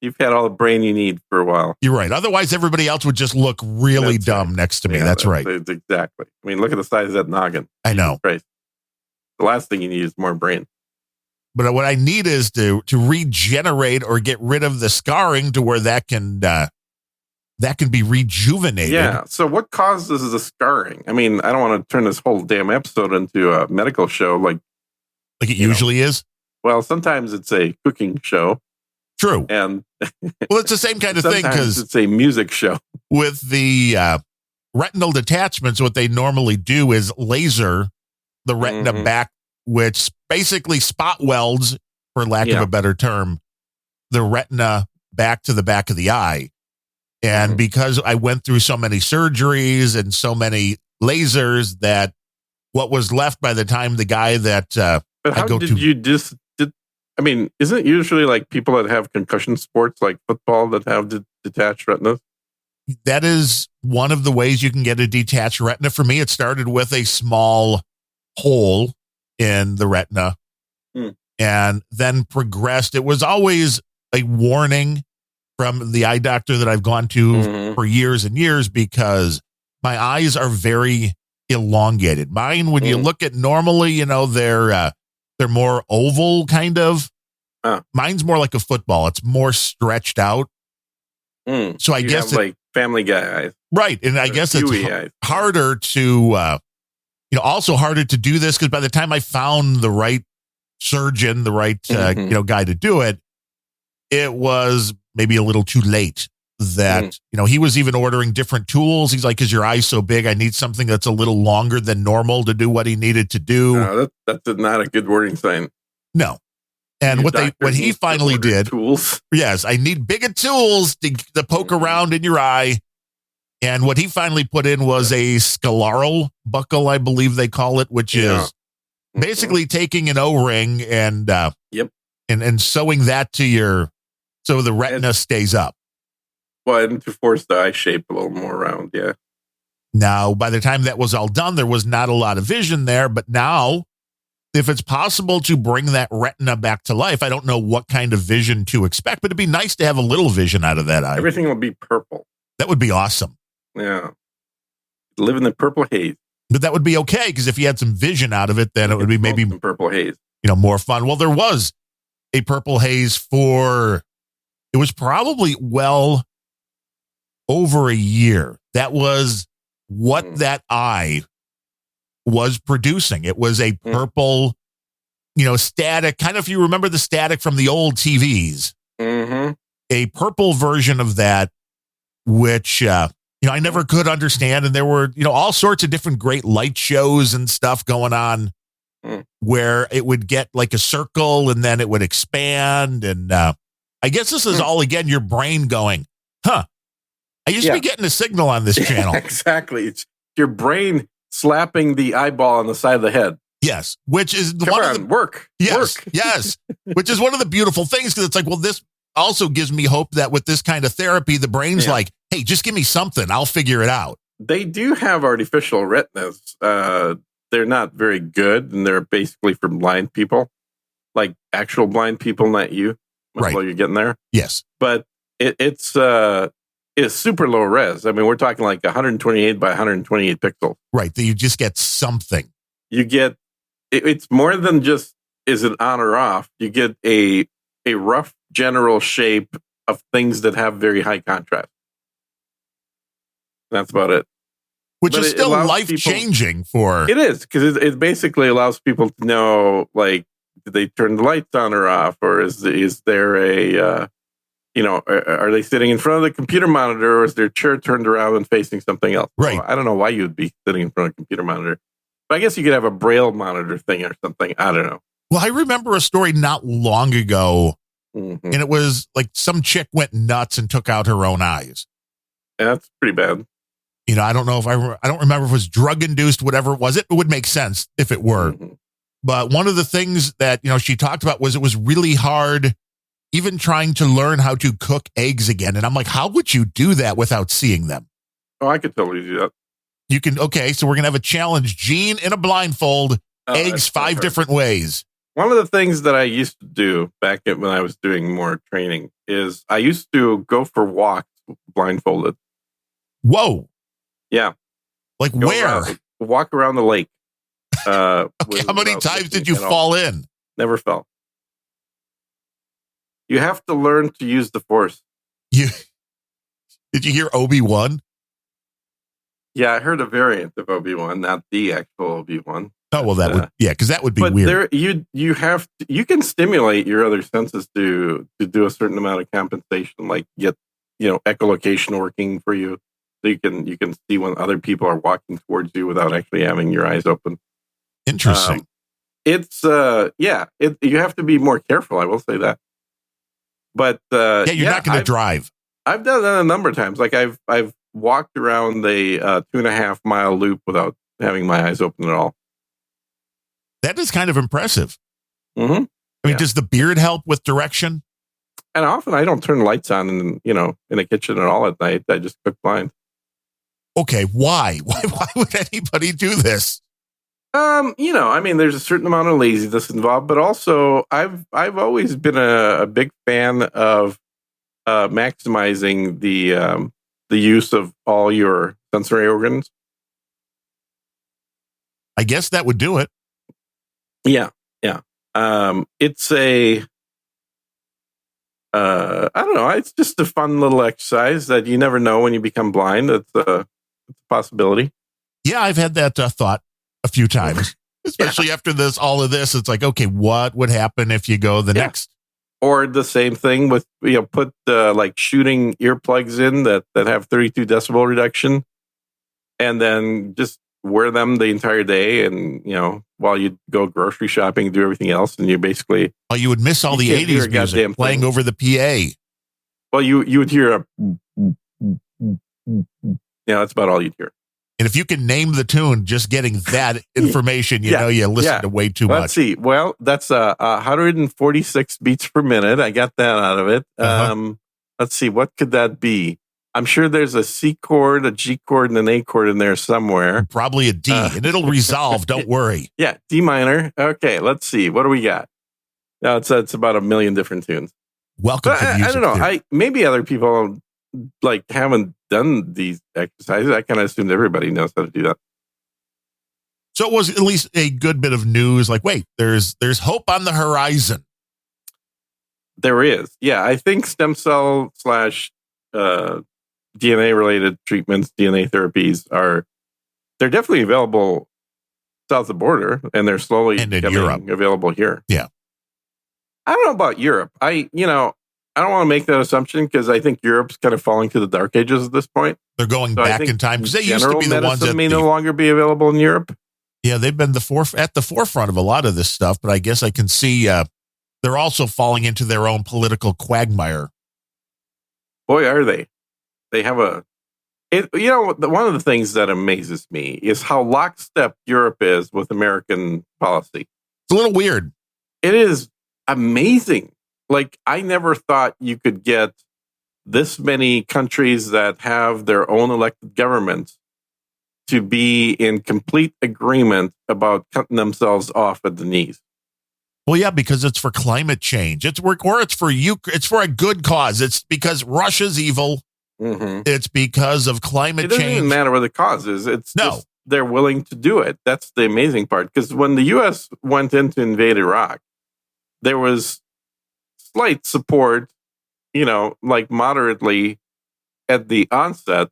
you've had all the brain you need for a while. You're right. Otherwise, everybody else would just look really dumb next to me. Yeah, that's right. Exactly. I mean, look at the size of that noggin. I know. Christ. The last thing you need is more brain. But what I need is to regenerate or get rid of the scarring to where that can be rejuvenated. Yeah. So what causes the scarring? I mean, I don't want to turn this whole damn episode into a medical show like it usually is. Well, sometimes it's a cooking show. True. And well, it's the same kind of thing because it's a music show. With the retinal detachments, what they normally do is laser the retina back, which basically spot welds, for lack of a better term, the retina back to the back of the eye. And because I went through so many surgeries and so many lasers, that what was left by the time the guy that but how did you just? I mean, isn't it usually like people that have concussion sports, like football, that have detached retinas? That is one of the ways you can get a detached retina. For me, it started with a small hole in the retina and then progressed. It was always a warning from the eye doctor that I've gone to for years and years because my eyes are very elongated. Mine, when you look at normally, they're more oval kind of. Mine's more like a football. It's more stretched out. So I guess like Family Guy eyes. Right. And I guess it's harder to, also harder to do this because by the time I found the right surgeon, the right, guy to do it, it was maybe a little too late that, he was even ordering different tools. He's like, 'cause your eye's so big, I need something that's a little longer than normal to do what he needed to do. No, that's not a good wording sign. No. And what he finally did, tools. Yes, I need bigger tools to poke around in your eye. And what he finally put in was a scleral buckle, I believe they call it, which is basically taking an O-ring and and sewing that to so the retina stays up. Well, and to force the eye shape a little more round, yeah. Now, by the time that was all done, there was not a lot of vision there, but now, if it's possible to bring that retina back to life, I don't know what kind of vision to expect, but it'd be nice to have a little vision out of that eye. Everything will be purple. That would be awesome. Yeah. Live in the purple haze. But that would be okay, because if you had some vision out of it, then it would be maybe purple haze. More fun. Well, there was a purple haze it was probably well over a year. That was what that eye was producing. It was a purple, static, kind of, if you remember the static from the old TVs, a purple version of that, which, I never could understand. And there were, all sorts of different great light shows and stuff going on where it would get like a circle and then it would expand. And I guess this is all, again, your brain going, I used to be getting a signal on this channel. Exactly. It's your brain slapping the eyeball on the side of the head. Yes, which is work. Yes, yes, which is one of the beautiful things, because it's like, well, this also gives me hope that with this kind of therapy, the brain's like, hey, just give me something, I'll figure it out. They do have artificial retinas. They're not very good, and they're basically for blind people, like actual blind people, not you. Right, you're getting there. Yes, but it's super low res. I mean, we're talking like 128 by 128 pixels. Right. That you just get something. You get, it's more than just, is it on or off? You get a rough general shape of things that have very high contrast. That's about it. Which is still life-changing for... It is, because it basically allows people to know, like, did they turn the lights on or off? Or is there a... are they sitting in front of the computer monitor, or is their chair turned around and facing something else? Right. So I don't know why you'd be sitting in front of a computer monitor. But I guess you could have a Braille monitor thing or something. I don't know. Well, I remember a story not long ago, and it was like some chick went nuts and took out her own eyes. Yeah, that's pretty bad. I don't know if I don't remember if it was drug-induced, whatever it was. It would make sense if it were. But one of the things that, she talked about was it was really hard even trying to learn how to cook eggs again. And I'm like, how would you do that without seeing them? Oh, I could totally do that. You can, okay, so we're going to have a challenge. Gene in a blindfold, eggs 5 different ways. One of the things that I used to do when I was doing more training is I used to go for walks blindfolded. Whoa. Yeah. Like where? Walk around the lake. Okay, how many times did you fall in? Never fell. You have to learn to use the Force. Did you hear Obi-Wan? Yeah, I heard a variant of Obi-Wan, not the actual Obi-Wan. Oh, well, that would, because that would be but weird. You can stimulate your other senses to do a certain amount of compensation, like get, echolocation working for you. So you can see when other people are walking towards you without actually having your eyes open. Interesting. You have to be more careful. I will say that. But you're not going to drive. I've done that a number of times. Like I've walked around the 2.5 mile loop without having my eyes open at all. That is kind of impressive. Mm-hmm. I mean, does the beard help with direction? And often I don't turn the lights on in the kitchen at all at night. I just cook blind. Okay, why? Why would anybody do this? There's a certain amount of laziness involved, but also I've always been a big fan of maximizing the use of all your sensory organs. I guess that would do it. Yeah. It's I don't know. It's just a fun little exercise that you never know when you become blind. It's a possibility. Yeah, I've had that thought a few times, especially after all of this. It's like, okay, what would happen if you go the next? Or the same thing with, put like shooting earplugs in that have 32 decibel reduction, and then just wear them the entire day. And, while you go grocery shopping, do everything else. And you basically, you would miss all the 80s music playing over the PA. Well, you would hear that's about all you'd hear. And if you can name the tune, just getting that information, you listen to way too much. Let's see. Well, that's 146 beats per minute. I got that out of it. Let's see. What could that be? I'm sure there's a C chord, a G chord, and an A chord in there somewhere. Probably a D, and it'll resolve. Don't worry. Yeah, D minor. Okay, let's see. What do we got? Now it's about 1 million different tunes. Welcome to music. I don't know. Maybe other people haven't done these exercises. I kind of assumed everybody knows how to do that. So it was at least a good bit of news. Like, wait, there's hope on the horizon. There is. Yeah, I think stem cell / DNA related treatments, DNA therapies they're definitely available south of the border, and they're slowly becoming available here. Yeah. I don't know about Europe. I don't want to make that assumption because I think Europe's kind of falling to the dark ages at this point. They're going back in time because they used to be the ones that may no longer be available in Europe. Yeah, they've been at the forefront of a lot of this stuff, but I guess I can see they're also falling into their own political quagmire. Boy, are they. They have one of the things that amazes me is how lockstep Europe is with American policy. It's a little weird. It is amazing. Like, I never thought you could get this many countries that have their own elected governments to be in complete agreement about cutting themselves off at the knees. Well, yeah, because it's for climate change. It's for a good cause. It's because Russia's evil. Mm-hmm. It's because of climate change. It doesn't even matter what the cause is. Just they're willing to do it. That's the amazing part. Because when the U.S. went in to invade Iraq, there was slight support, moderately at the onset,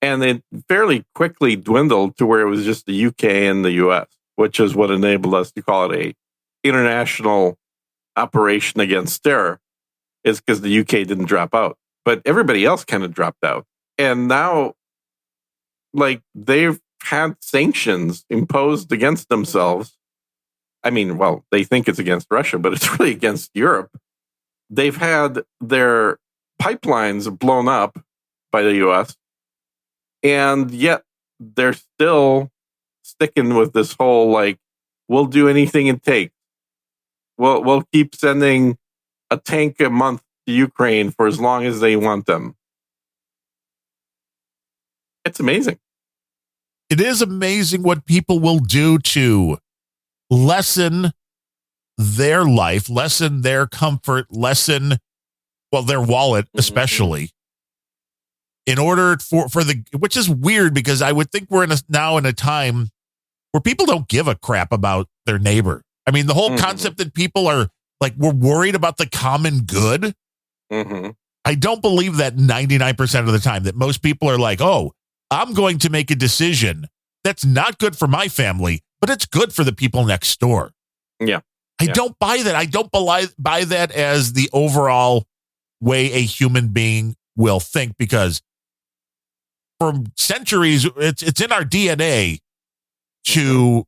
and it fairly quickly dwindled to where it was just the UK and the US, which is what enabled us to call it a international operation against terror, is because the UK didn't drop out. But everybody else kind of dropped out. And now, they've had sanctions imposed against themselves. I mean, well, they think it's against Russia, but it's really against Europe. They've had their pipelines blown up by the U.S., and yet they're still sticking with this whole, we'll do anything it takes. We'll keep sending a tank a month to Ukraine for as long as they want them. It's amazing. It is amazing what people will do to lessen their life, lessen their comfort, lessen, well, their wallet, especially, in order for the, which is weird because I would think we're now in a time where people don't give a crap about their neighbor. I mean, the whole concept that people are like, we're worried about the common good. I don't believe that 99% of the time, that most people are like, oh, I'm going to make a decision that's not good for my family, but it's good for the people next door. Yeah. I don't buy that. I don't buy that as the overall way a human being will think, because for centuries, it's in our DNA to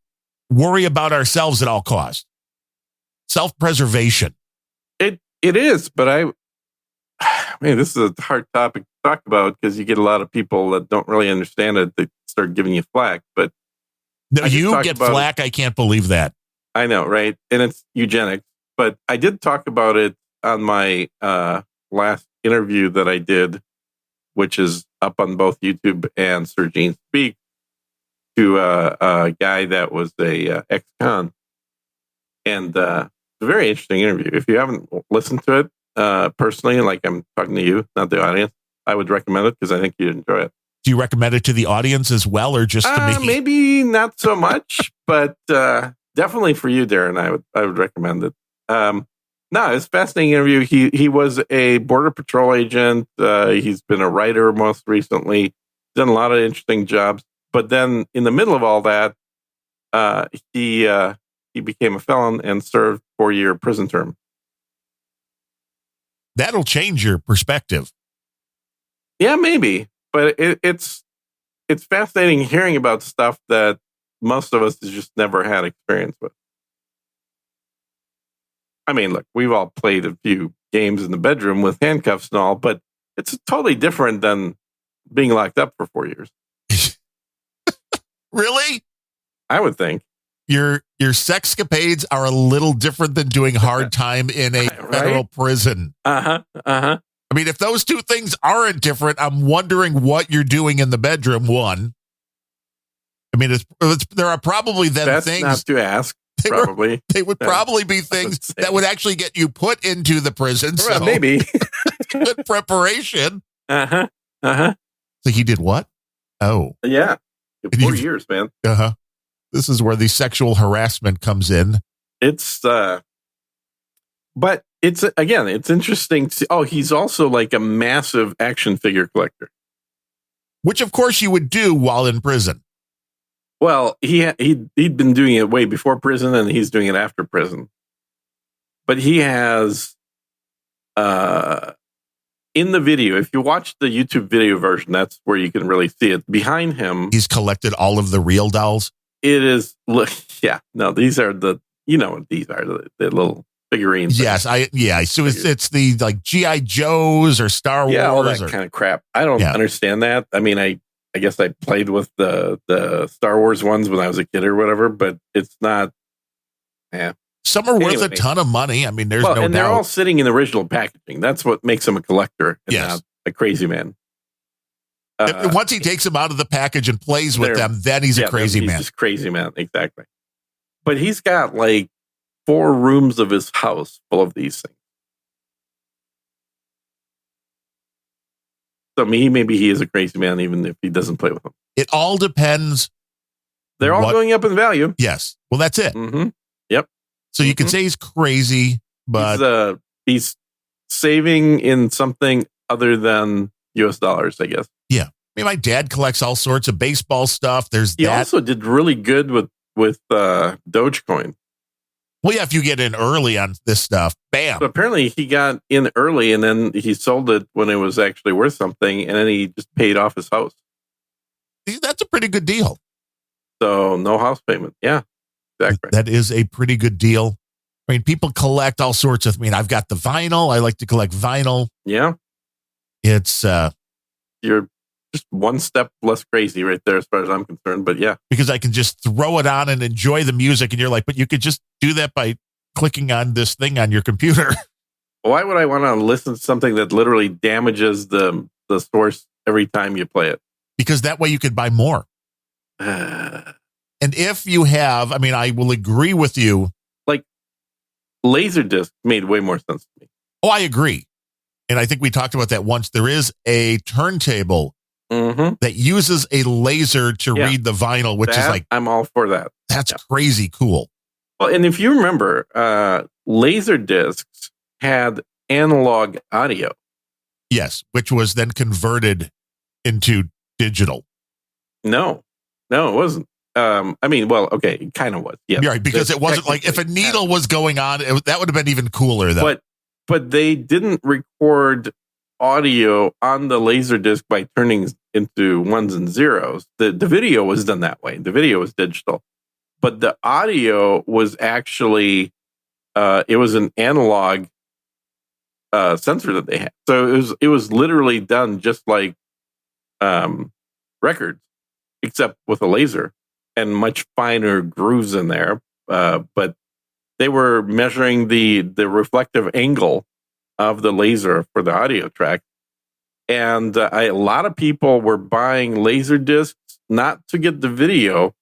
worry about ourselves at all costs. Self-preservation. It is, but this is a hard topic to talk about because you get a lot of people that don't really understand it that start giving you flack. But no, you get flack. I can't believe that. I know, right? And it's eugenics. But I did talk about it on my last interview that I did, which is up on both YouTube and Sir Gene Speak, to a guy that was a ex-con. And it's a very interesting interview. If you haven't listened to it personally, like I'm talking to you, not the audience, I would recommend it because I think you'd enjoy it. Do you recommend it to the audience as well, or just to me? Maybe not so much, but definitely for you, Darren, I would recommend it. No, it's a fascinating interview. He was a Border Patrol agent. He's been a writer most recently. Done a lot of interesting jobs. But then in the middle of all that, he became a felon and served 4-year prison term. That'll change your perspective. Yeah, maybe. But it's fascinating hearing about stuff that most of us has just never had experience with. I mean, look, we've all played a few games in the bedroom with handcuffs and all, but it's totally different than being locked up for 4 years. Really? I would think. Your sexcapades are a little different than doing hard time in a federal prison. I mean, if those two things aren't different, I'm wondering what you're doing in the bedroom. One, I mean, there are probably then things not to ask. They would probably be things that would actually get you put into the prison. Well, so maybe good preparation. So he did what? Oh, yeah, 4 years, man. This is where the sexual harassment comes in. It's but it's interesting to see. Oh, he's also like a massive action figure collector, which of course you would do while in prison. Well, he'd been doing it way before prison, and he's doing it after prison. But he has, in the video, if you watch the YouTube video version, that's where you can really see it. Behind him, he's collected all of the real dolls. It is, yeah, no, these are these are the little figurines. Yes, so it's the like G.I. Joes or Star Wars. Yeah, all that kind of crap. I don't understand that. I mean, I guess I played with the Star Wars ones when I was a kid or whatever, but it's not. Yeah, some are worth a ton of money. I mean, there's no doubt. They're all sitting in original packaging. That's what makes him a collector, and not a crazy man. Once he takes them out of the package and plays with them, then he's a crazy man. He's just crazy man, exactly. But he's got like 4 rooms of his house full of these things. So maybe he is a crazy man, even if he doesn't play with them. It all depends. They're all going up in value. Yes. Well, that's it. Yep. So you can say he's crazy, but he's saving in something other than US dollars, I guess. Yeah. I mean, my dad collects all sorts of baseball stuff. He also did really good with Dogecoin. Well, yeah, if you get in early on this stuff, bam. So apparently he got in early and then he sold it when it was actually worth something, and then he just paid off his house. That's a pretty good deal. So no house payment. Yeah, exactly. That is a pretty good deal. I mean, people collect all sorts of, I've got the vinyl. I like to collect vinyl. Yeah. It's, you're just one step less crazy right there as far as I'm concerned, but yeah. Because I can just throw it on and enjoy the music, and you're like, but you could just do that by clicking on this thing on your computer. Why would I want to listen to something that literally damages the source every time you play it? Because that way you could buy more. And if you have, I mean, I will agree with you. Like Laserdisc made way more sense to me. Oh, I agree. And I think we talked about that once. There is a turntable that uses a laser to read the vinyl, which is like, I'm all for that. That's crazy cool. Well, and if you remember, Laserdiscs had analog audio. Yes, which was then converted into digital. No, it wasn't. I mean, well, okay, it kind of was. Yeah, right, because it wasn't like if a needle was going on, that would have been even cooler, though. But they didn't record audio on the Laserdisc by turning into ones and zeros. The video was done that way. The video was digital, but the audio was actually it was an analog sensor that they had. So it was literally done just like records, except with a laser and much finer grooves in there. But they were measuring the reflective angle of the laser for the audio track. And a lot of people were buying laser discs, not to get the video,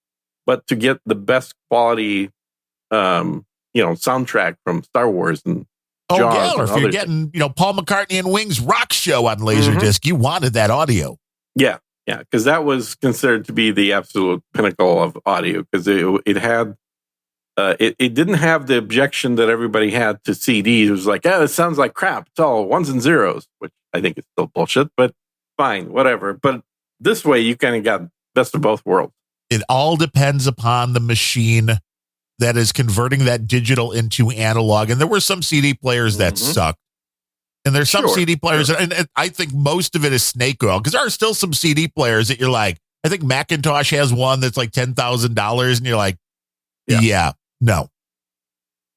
but to get the best quality, soundtrack from Star Wars and Jaws. Or if you're getting, Paul McCartney and Wings rock show on Laserdisc, you wanted that audio. Yeah, because that was considered to be the absolute pinnacle of audio, because it had, it didn't have the objection that everybody had to CDs. It was like, it sounds like crap. It's all ones and zeros, which I think is still bullshit, but fine, whatever. But this way, you kind of got best of both worlds. It all depends upon the machine that is converting that digital into analog. And there were some CD players that sucked. And there's some CD players, and I think most of it is snake oil, because there are still some CD players that you're like, I think Macintosh has one that's like $10,000, and you're like, yeah, no.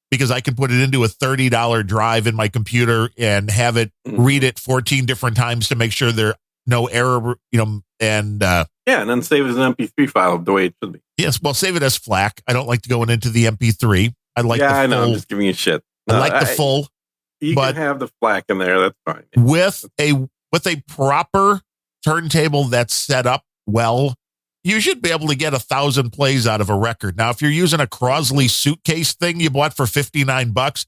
Because I can put it into a $30 drive in my computer and have it read it 14 different times to make sure there no error, and and then save it as an MP3 file the way it should be. Yes, well, save it as FLAC. I don't like to go into the MP3. I like the full. I know, I'm just giving you shit. No, I like the full. You can have the FLAC in there. That's fine. With a proper turntable that's set up well, you should be able to get 1,000 plays out of a record. Now, if you're using a Crosley suitcase thing you bought for $59,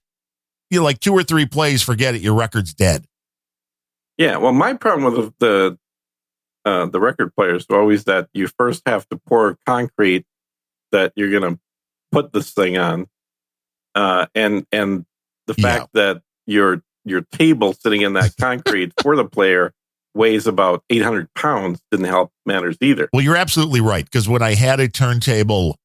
you're like 2 or 3 plays, forget it. Your record's dead. Yeah, well, my problem with the record players is always that you first have to pour concrete that you're going to put this thing on, and the fact that your table sitting in that concrete for the player weighs about 800 pounds didn't help matters either. Well, you're absolutely right, because when I had a turntable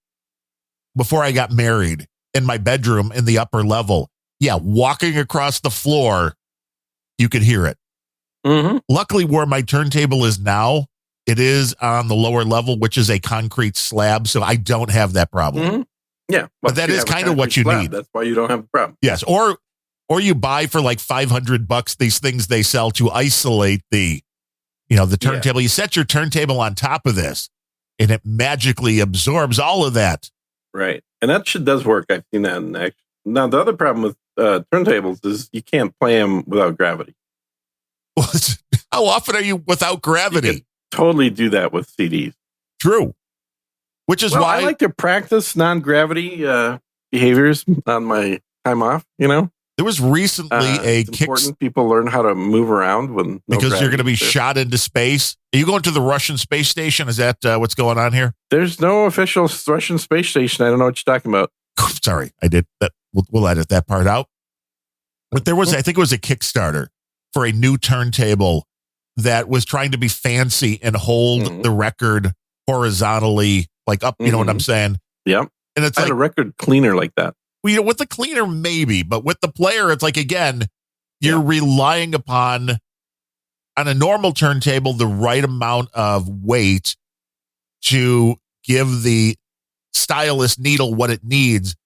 before I got married in my bedroom in the upper level, walking across the floor, you could hear it. Luckily, where my turntable is now, it is on the lower level, which is a concrete slab, so I don't have that problem. Yeah, but that is kind of what you need. That's why you don't have a problem. Yes, or you buy for like $500 these things they sell to isolate the turntable. You set your turntable on top of this, and it magically absorbs all of that. Right, and that shit does work. I've seen that in action. Now, the other problem with turntables is you can't play them without gravity. How often are you without gravity? You can totally do that with CDs. True. Which is why I like to practice non-gravity behaviors on my time off. There was recently it's important people learn how to move around because you're going to be shot into space. Are you going to the Russian space station? Is that what's going on here? There's no official Russian space station. I don't know what you're talking about. Sorry, I did that. We'll edit that part out. But there was, I think it was a Kickstarter for a new turntable that was trying to be fancy and hold the record horizontally, like up. You know what I'm saying? Yep. And it's like a record cleaner like that. Well, with the cleaner, maybe, but with the player, it's like, again, you're relying upon, on a normal turntable, the right amount of weight to give the stylus needle what it needs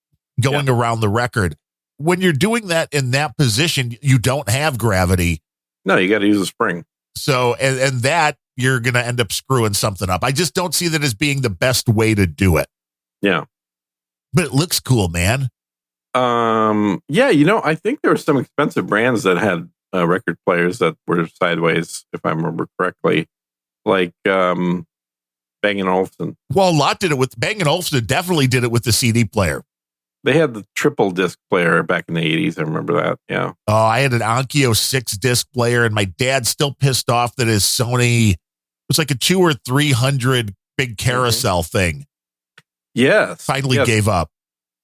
going around the record. When you're doing that in that position, you don't have gravity. No, you got to use a spring. So, and that you're going to end up screwing something up. I just don't see that as being the best way to do it. Yeah. But it looks cool, man. I think there were some expensive brands that had record players that were sideways, if I remember correctly. Like, Bang & Olufsen. Well, a lot did it with Bang & Olufsen. Definitely did it with the CD player. They had the triple disc player back in the 80s. I remember that. Yeah. Oh, I had an Onkyo 6-disc player, and my dad's still pissed off that his Sony, it was like a 200 or 300 big carousel thing. Yes. Finally gave up.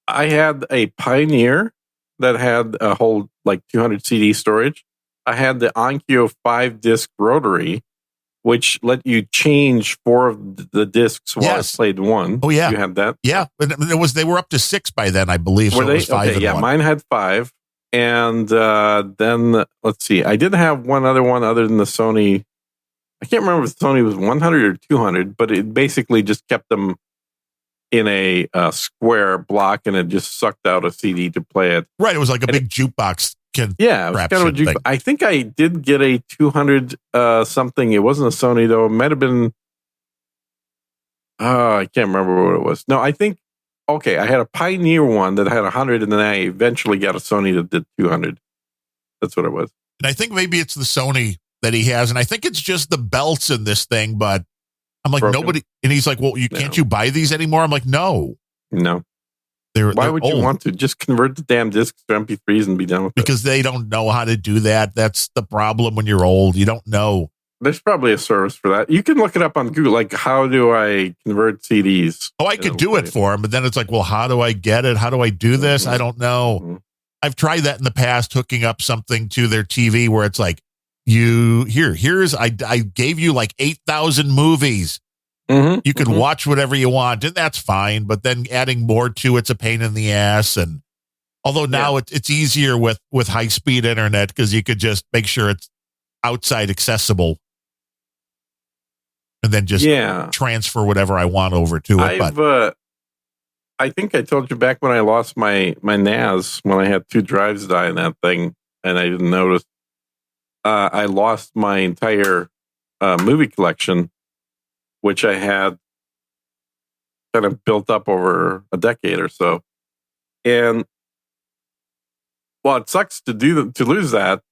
I had a Pioneer that had a whole like 200 CD storage. I had the Onkyo 5-disc rotary, which let you change 4 of the discs while I played one. Oh, yeah. You had that? Yeah. They were up to 6 by then, I believe. Were so they? It was 5 okay, yeah, one. mine had 5. And then, let's see. I did have one other one other than the Sony. I can't remember if Sony was 100 or 200, but it basically just kept them in a square block, and it just sucked out a CD to play it. Right. It was like a big jukebox. Yeah, it was kind of a juke. I think I did get a 200 something. It wasn't a Sony, though. It might have been... I can't remember what it was. No, I think... Okay, I had a Pioneer one that had 100, and then I eventually got a Sony that did 200. That's what it was. And I think maybe it's the Sony that he has, and I think it's just the belts in this thing, but I'm like, Broken. nobody... And he's like, well, can't you buy these anymore? I'm like, no. No. They're would old. you want to? Just convert the damn discs to MP3s and be done with it. Because they don't know how to do that. That's the problem when you're old. You don't know. There's probably a service for that. You can look it up on Google. Like, how do I convert CDs? Oh, I could do it for him, but then it's like, well, how do I get it? How do I do this? I don't know. Mm-hmm. I've tried that in the past, hooking up something to their TV where it's like, I gave you like 8,000 movies. Mm-hmm. You can watch whatever you want, and that's fine. But then adding more to it's a pain in the ass. And although now it's easier with high speed internet because you could just make sure it's outside accessible, and then just transfer whatever I want over to it. I think I told you back when I lost my NAS when I had 2 drives die in that thing, and I didn't notice. I lost my entire movie collection, which I had kind of built up over a decade or so. And while it sucks to lose that,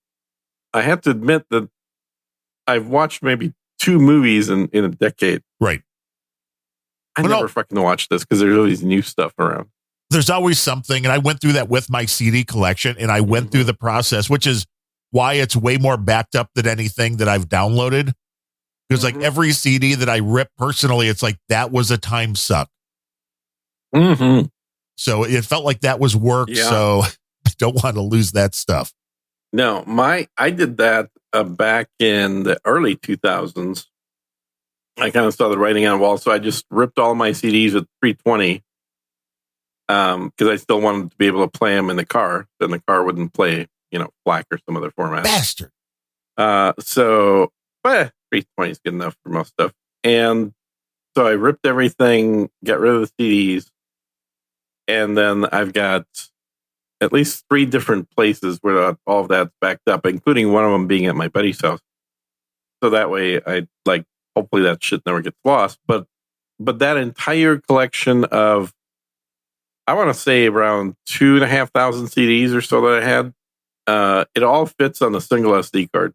I have to admit that I've watched maybe 2 movies in a decade. Right. I never fucking watched this because there's always new stuff around. There's always something. And I went through that with my CD collection, and I went through the process, which is why it's way more backed up than anything that I've downloaded. Because like every CD that I rip personally, it's like that was a time suck. Mm-hmm. So it felt like that was work. Yeah. So I don't want to lose that stuff. No, I did that back in the early 2000s. I kind of saw the writing on the wall, so I just ripped all my CDs at 320 because I still wanted to be able to play them in the car. Then the car wouldn't play, FLAC or some other format. Bastard. But 320 is good enough for most stuff. And so I ripped everything, got rid of the CDs, and then I've got at least 3 different places where all of that's backed up, including one of them being at my buddy's house. So that way, hopefully that shit never gets lost. But that entire collection of, I want to say around 2,500 CDs or so that I had, it all fits on a single SD card.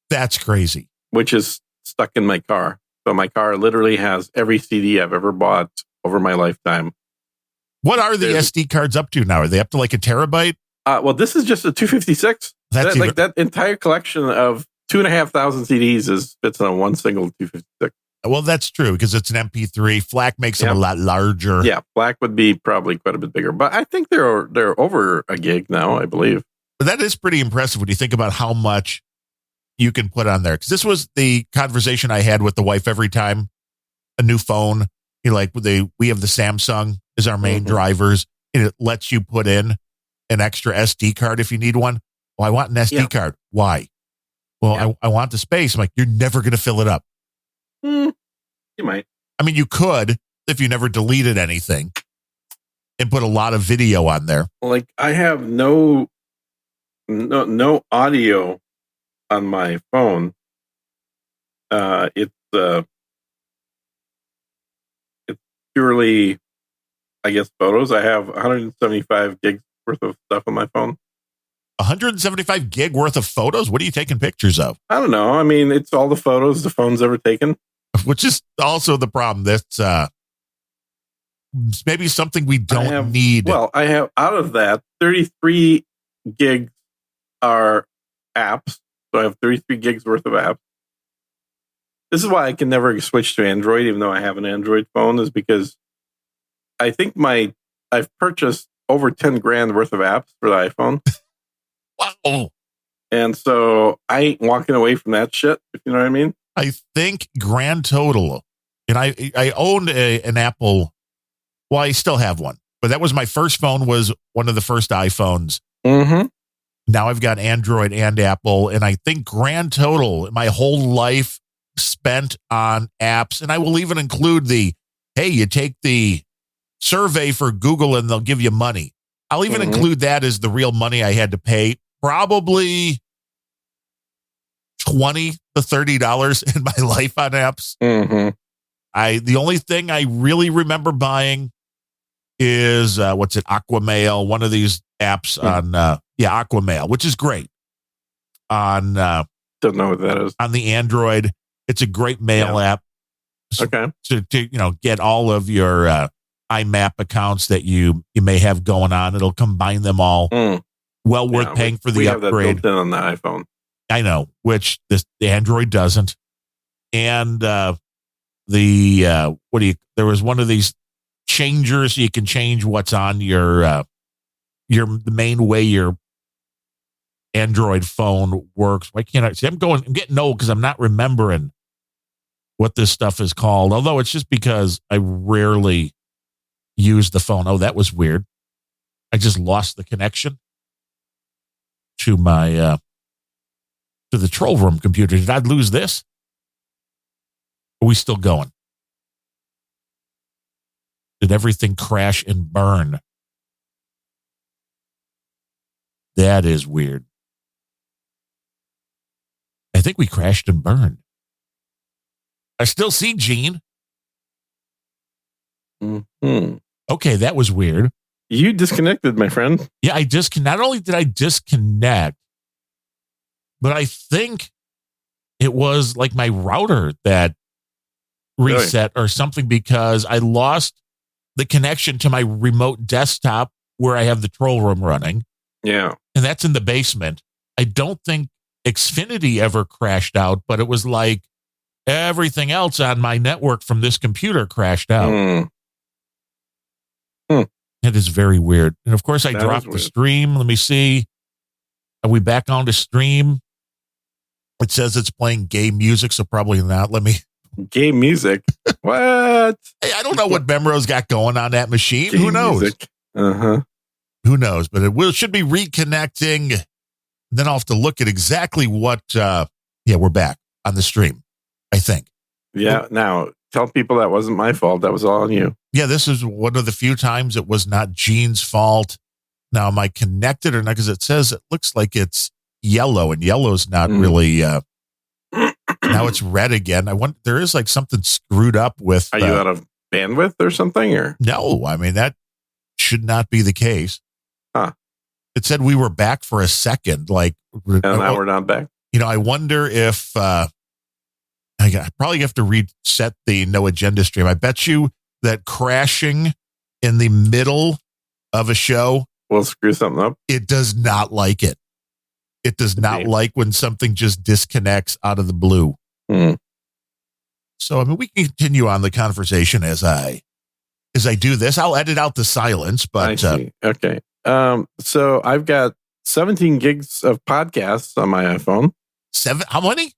That's crazy. Which is stuck in my car. So my car literally has every CD I've ever bought over my lifetime. What are the SD cards up to now? Are they up to like a terabyte? Well, this is just a 256. That entire collection of 2,500 CDs fits on one single 256. Well, that's true because it's an MP3. FLAC makes them a lot larger. Yeah, FLAC would be probably quite a bit bigger, but I think they're over a gig now, I believe. But that is pretty impressive when you think about how much you can put on there. Because this was the conversation I had with the wife every time a new phone. We have the Samsung as our main drivers, and it lets you put in an extra SD card if you need one. Well, I want an SD card. Why? Well, I want the space. I'm like, you're never going to fill it up. You might. I mean, you could if you never deleted anything and put a lot of video on there. Like I have no audio on my phone. It's purely, I guess, photos. I have 175 gigs worth of stuff on my phone. 175 gig worth of photos? What are you taking pictures of? I don't know. I mean, it's all the photos the phone's ever taken. which is also the problem. That's maybe something we don't need. Well, I have out of that 33 gigs are apps. So I have 33 gigs worth of apps. This is why I can never switch to Android, even though I have an Android phone, is because I think I've purchased over 10 grand worth of apps for the iPhone. Wow. And so I ain't walking away from that shit, if you know what I mean. I think grand total, and I owned an Apple. Well, I still have one, but that was my first phone, was one of the first iPhones. Mm-hmm. Now I've got Android and Apple, and I think grand total, my whole life spent on apps, and I will even include hey, you take the survey for Google and they'll give you money. I'll even include that as the real money I had to pay, probably $20 to $30 in my life on apps. Mm-hmm. The only thing I really remember buying is Aquamail, one of these apps on Aquamail, which is great. On don't know what that is. On the Android, it's a great mail app. Okay. To get all of your IMAP accounts that you may have going on. It'll combine them all. Well worth paying for the upgrade. We have that built in on the iPhone. I know, which the Android doesn't. And there was one of these changers, so you can change what's on the main way your Android phone works. Why can't I see? I'm getting old because I'm not remembering what this stuff is called. Although it's just because I rarely use the phone. Oh, that was weird. I just lost the connection to my to the Troll Room computer. Did I lose this? Are we still going? Did everything crash and burn? That is weird. I think we crashed and burned. I still see Gene. Mm-hmm. Okay, that was weird. You disconnected, my friend. Yeah, not only did I disconnect, but I think it was like my router that reset or something, because I lost the connection to my remote desktop where I have the Troll Room running. Yeah. And that's in the basement. I don't think Xfinity ever crashed out, but it was like everything else on my network from this computer crashed out. It is very weird. And of course, I dropped the stream. Let me see. Are we back on to stream? It says it's playing gay music, so probably not. Gay music? What? Hey, I don't know what Bemro's got going on that machine. Gay Who knows? Music. Uh-huh. Who knows? But should be reconnecting. Then I'll have to look at exactly what. We're back on the stream, I think. Yeah. Now, tell people that wasn't my fault. That was all on you. Yeah, this is one of the few times it was not Gene's fault. Now, am I connected or not? Because it says it looks like it's yellow, and yellow's not really. Now it's red again. I wonder, there is like something screwed up with. Are you out of bandwidth or something? Or no? I mean, that should not be the case. Huh? It said we were back for a second. And now we're not back. I wonder if I probably have to reset the No Agenda stream. I bet you that crashing in the middle of a show will screw something up. It does not like it. It does not like when something just disconnects out of the blue. So, I mean, we can continue on the conversation as I do this. I'll edit out the silence, but I see. Okay. So I've got 17 gigs of podcasts on my iPhone. How many?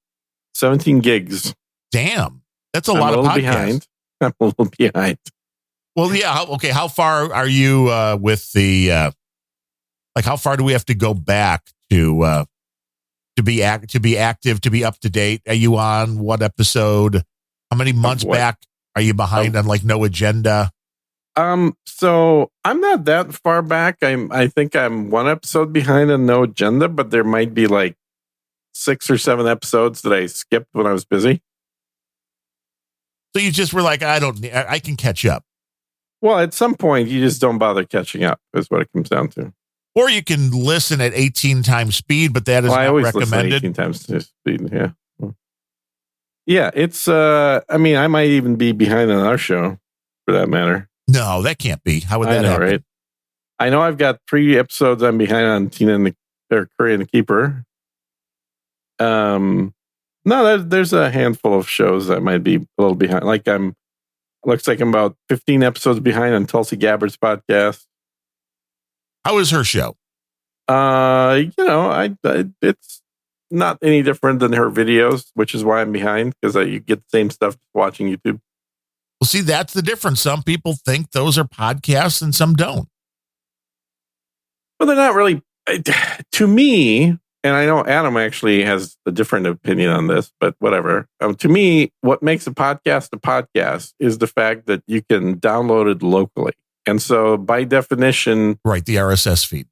17 gigs. Damn. That's a lot of podcasts. I'm a little behind. Well, yeah. Okay. How far are you with the, how far do we have to go back to be active, to be up to date? Are you on what episode? How many months back are you behind on No Agenda? So I'm not that far back. I think I'm one episode behind on No Agenda, but there might be 6 or 7 episodes that I skipped when I was busy. So you just were like, I can catch up. Well, at some point, you just don't bother catching up, is what it comes down to. Or you can listen at 18 times speed, but that is not recommended. Listen at 18 times speed, yeah. Yeah, it's I mean, I might even be behind on our show for that matter. No, that can't be. How would that happen? Right? I know I've got 3 episodes I'm behind on Tina and Curry and the Keeper. No, there's a handful of shows that might be a little behind. Like looks like I'm about 15 episodes behind on Tulsi Gabbard's podcast. How is her show? It's not any different than her videos, which is why I'm behind, because you get the same stuff watching YouTube. Well, see, that's the difference. Some people think those are podcasts and some don't. Well, they're not really, to me, and I know Adam actually has a different opinion on this, but whatever. To me, what makes a podcast is the fact that you can download it locally. And so by definition... Right, the RSS feed.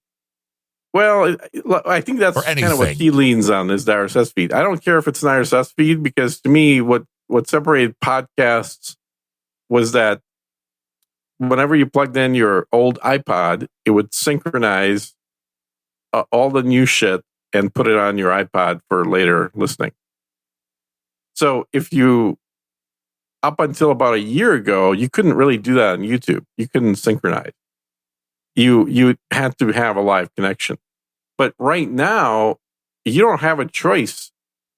Well, I think that's kind of what he leans on, is the RSS feed. I don't care if it's an RSS feed, because to me, what separated podcasts was that whenever you plugged in your old iPod, it would synchronize all the new shit and put it on your iPod for later listening. So if you, up until about a year ago, you couldn't really do that on YouTube. You couldn't synchronize. You had to have a live connection. But right now, you don't have a choice.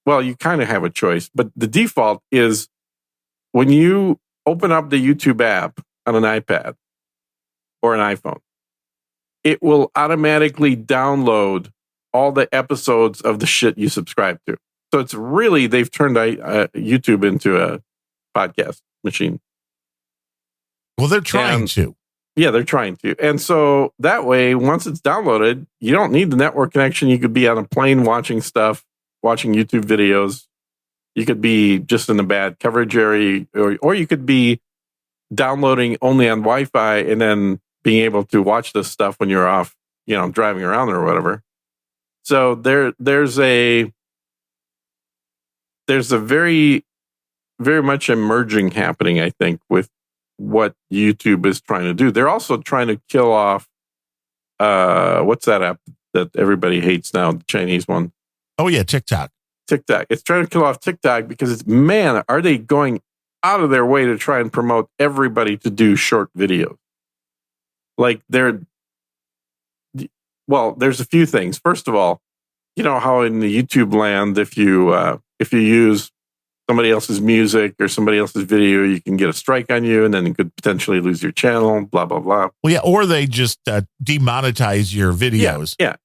Well, you kind of have a choice, but the default is when you open up the YouTube app on an iPad or an iPhone, it will automatically download all the episodes of the shit you subscribe to. So it's really, they've turned YouTube into a podcast machine. Well, they're trying to. Yeah, they're trying to. And so that way, once it's downloaded, you don't need the network connection. You could be on a plane watching stuff, watching YouTube videos. You could be just in a bad coverage area, or you could be downloading only on Wi-Fi and then being able to watch this stuff when you're off, driving around or whatever. So there's a very, very much a merging happening, I think, with what YouTube is trying to do. They're also trying to kill off what's that app that everybody hates now, the Chinese one? Oh yeah, TikTok. It's trying to kill off TikTok because are they going out of their way to try and promote everybody to do short videos? Like there's a few things. First of all, you know how in the YouTube land, if you use somebody else's music or somebody else's video, you can get a strike on you, and then you could potentially lose your channel, blah, blah, blah. Well, yeah, or they just demonetize your videos. Yeah,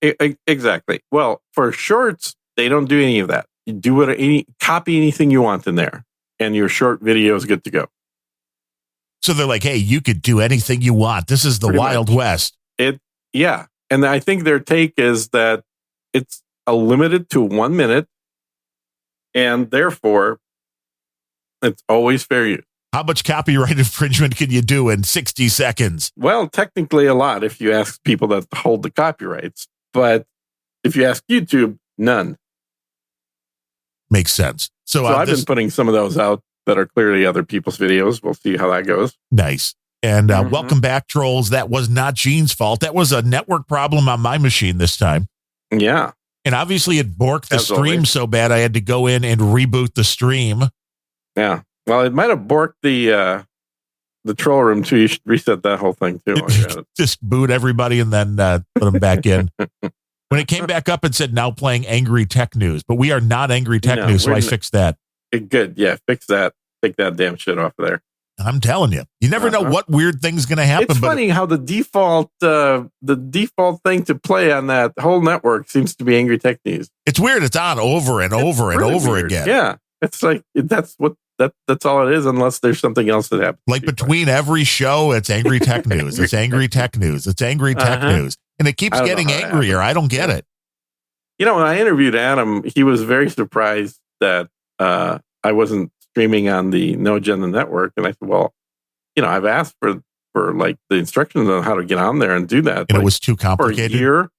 exactly. Well, for shorts, they don't do any of that. You do copy anything you want in there, and your short video is good to go. So they're like, hey, you could do anything you want. This is the Pretty Wild much. West. Yeah. And I think their take is that it's limited to 1 minute, and therefore it's always fair use. How much copyright infringement can you do in 60 seconds? Well, technically a lot if you ask people that hold the copyrights. But if you ask YouTube, none. Makes sense. So I've been putting some of those out that are clearly other people's videos. We'll see how that goes. Nice. And welcome back, trolls. That was not Gene's fault. That was a network problem on my machine this time. Yeah. And obviously it borked the stream so bad I had to go in and reboot the stream. Yeah. Well, it might have borked the troll room too. You should reset that whole thing too. Just boot everybody and then put them back in. When it came back up, it said now playing Angry Tech News, but we are not Angry Tech News, so I fixed that. Good. Yeah, fix that. Take that damn shit off of there. I'm telling you, you never know what weird thing's going to happen. It's funny how the default thing to play on that whole network seems to be Angry Tech News. It's weird. It's on over and over and over again. Yeah, it's like that's all it is, unless there's something else that happens. Like between every show, it's Angry Tech News. It's Angry Tech News. It's Angry Tech News, and it keeps getting angrier. I don't get it. When I interviewed Adam, he was very surprised that I wasn't streaming on the No Agenda Network, and I said, "Well, I've asked for like the instructions on how to get on there and do that, and it was too complicated for a year,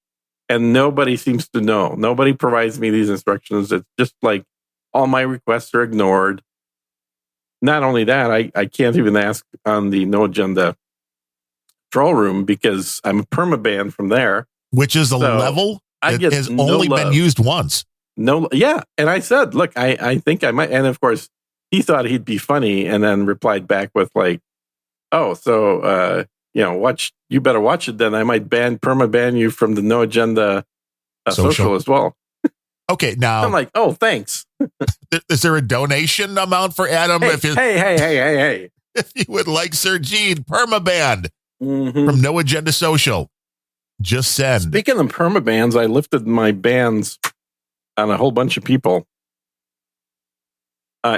and nobody seems to know. Nobody provides me these instructions. It's just like all my requests are ignored. Not only that, I can't even ask on the No Agenda Troll Room because I'm permabanned from there, which is a level that has only been used once. No, yeah. And I said, look, I think I might. And of course, he thought he'd be funny and then replied back with like, "Oh, so you better watch it then. I might perma-ban you from the No Agenda social as well." Okay, now I'm like, "Oh, thanks." Is there a donation amount for Adam? Hey. If you would like Sir Gene permabanned Mm-hmm. from No Agenda Social, just send. Speaking of permabans, I lifted my bans on a whole bunch of people,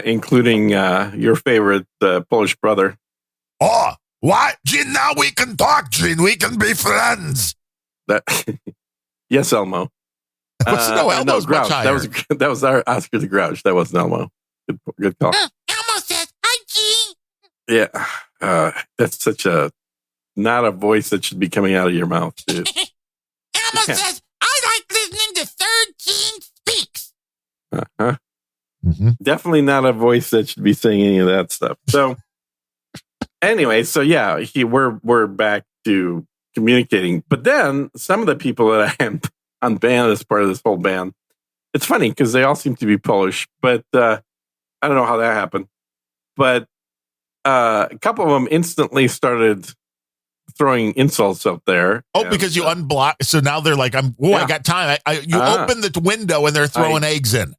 including your favorite Polish brother. Oh, what? Gene, now we can talk, Gene. We can be friends. That yes, Elmo. No, Elmo's Grouch. much higher. That was our Oscar the Grouch. That wasn't Elmo. Good call. Elmo says, "Hi, Gene." Yeah, that's such a not a voice that should be coming out of your mouth, dude. Elmo says, "I like listening to Third Gene Speaks." Uh-huh. Mm-hmm. Definitely not a voice that should be saying any of that stuff. So anyway, so yeah, we're back to communicating. But then some of the people that I am on band as part of this whole band, it's funny because they all seem to be Polish, but I don't know how that happened. But a couple of them instantly started throwing insults up there. Oh, because you unblock. So now they're like, I got time. You open the window and they're throwing eggs in.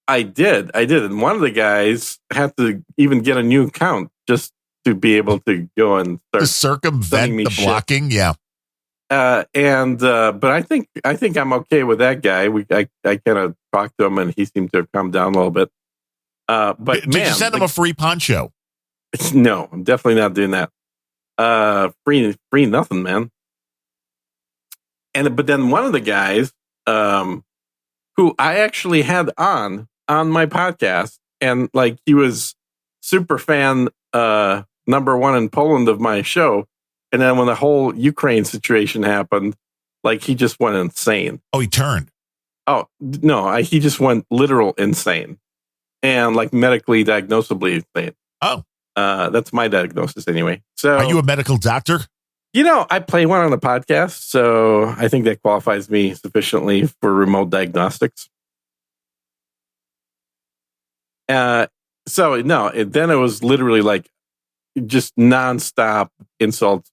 I did. And one of the guys had to even get a new account just to be able to go and start to circumvent the blocking. Yeah. But I think I'm okay with that guy. I kind of talked to him and he seemed to have calmed down a little bit. But did you send him a free poncho? No, I'm definitely not doing that. Free nothing, man. But then one of the guys, who I actually had on my podcast, and like he was super fan, number one in Poland of my show. And then when the whole Ukraine situation happened, like he just went insane. Oh, he turned. Oh no, he just went literal insane, and like medically diagnosably insane. Oh. That's my diagnosis anyway. So, are you a medical doctor? I play one on the podcast, so I think that qualifies me sufficiently for remote diagnostics. Then it was literally like just nonstop insults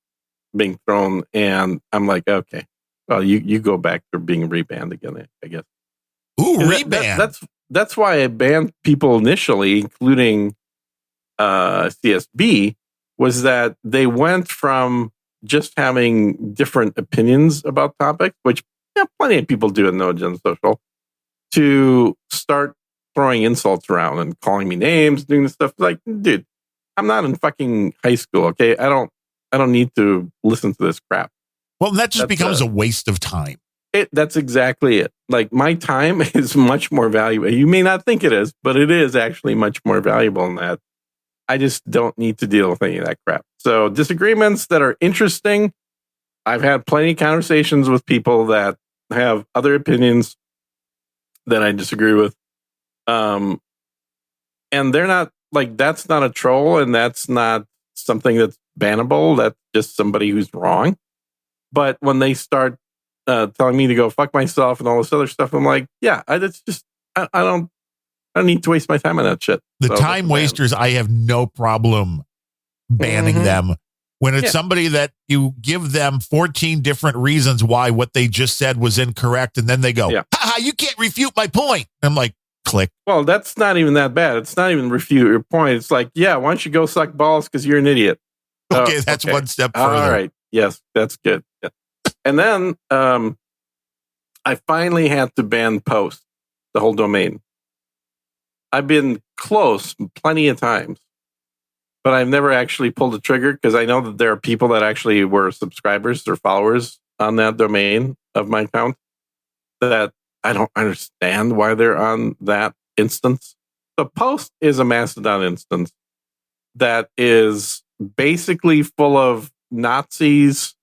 being thrown, and I'm like, okay, well, you go back to being rebanned again, I guess. Ooh, rebanned. That's why I banned people initially, including CSB, was that they went from just having different opinions about topics, which plenty of people do in No Agenda Social, to start throwing insults around and calling me names, doing this stuff. Like, dude, I'm not in fucking high school, okay? I don't need to listen to this crap. Well, that just becomes a waste of time. That's exactly it. Like, my time is much more valuable. You may not think it is, but it is actually much more valuable than that. I just don't need to deal with any of that crap. So disagreements that are interesting. I've had plenty of conversations with people that have other opinions that I disagree with. And they're not like, that's not a troll and that's not something that's bannable. That's just somebody who's wrong. But when they start telling me to go fuck myself and all this other stuff, I'm like, yeah, I don't need to waste my time on that shit. The time wasters, I have no problem banning them. When it's somebody that you give them 14 different reasons why what they just said was incorrect, and then they go, haha, you can't refute my point. I'm like, click. Well, that's not even that bad. It's not even refute your point. It's like, yeah, why don't you go suck balls because you're an idiot. Okay, that's one step further. All right. Yes, that's good. Yeah. And then I finally had to ban Post, the whole domain. I've been close plenty of times, but I've never actually pulled the trigger because I know that there are people that actually were subscribers or followers on that domain of my account that I don't understand why they're on that instance. The Post is a Mastodon instance that is basically full of Nazis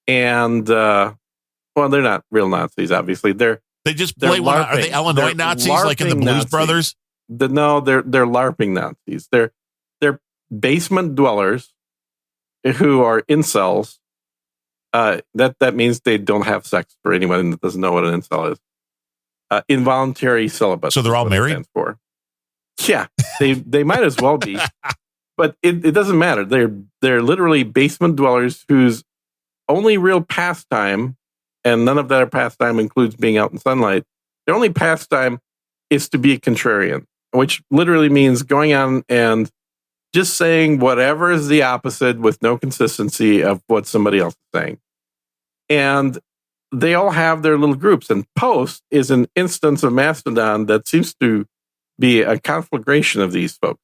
and, well, they're not real Nazis, obviously. They just play one. Are they Illinois Nazis like in the Blues Nazis. Brothers? No, they're LARPing Nazis. They're basement dwellers who are incels. That means they don't have sex for anyone that doesn't know what an incel is. Involuntary celibate. So they're all married? For. Yeah, they might as well be. But it doesn't matter. They're literally basement dwellers whose only real pastime, and none of their pastime includes being out in sunlight. Their only pastime is to be a contrarian, which literally means going on and just saying whatever is the opposite with no consistency of what somebody else is saying. And they all have their little groups. And Post is an instance of Mastodon that seems to be a conflagration of these folks.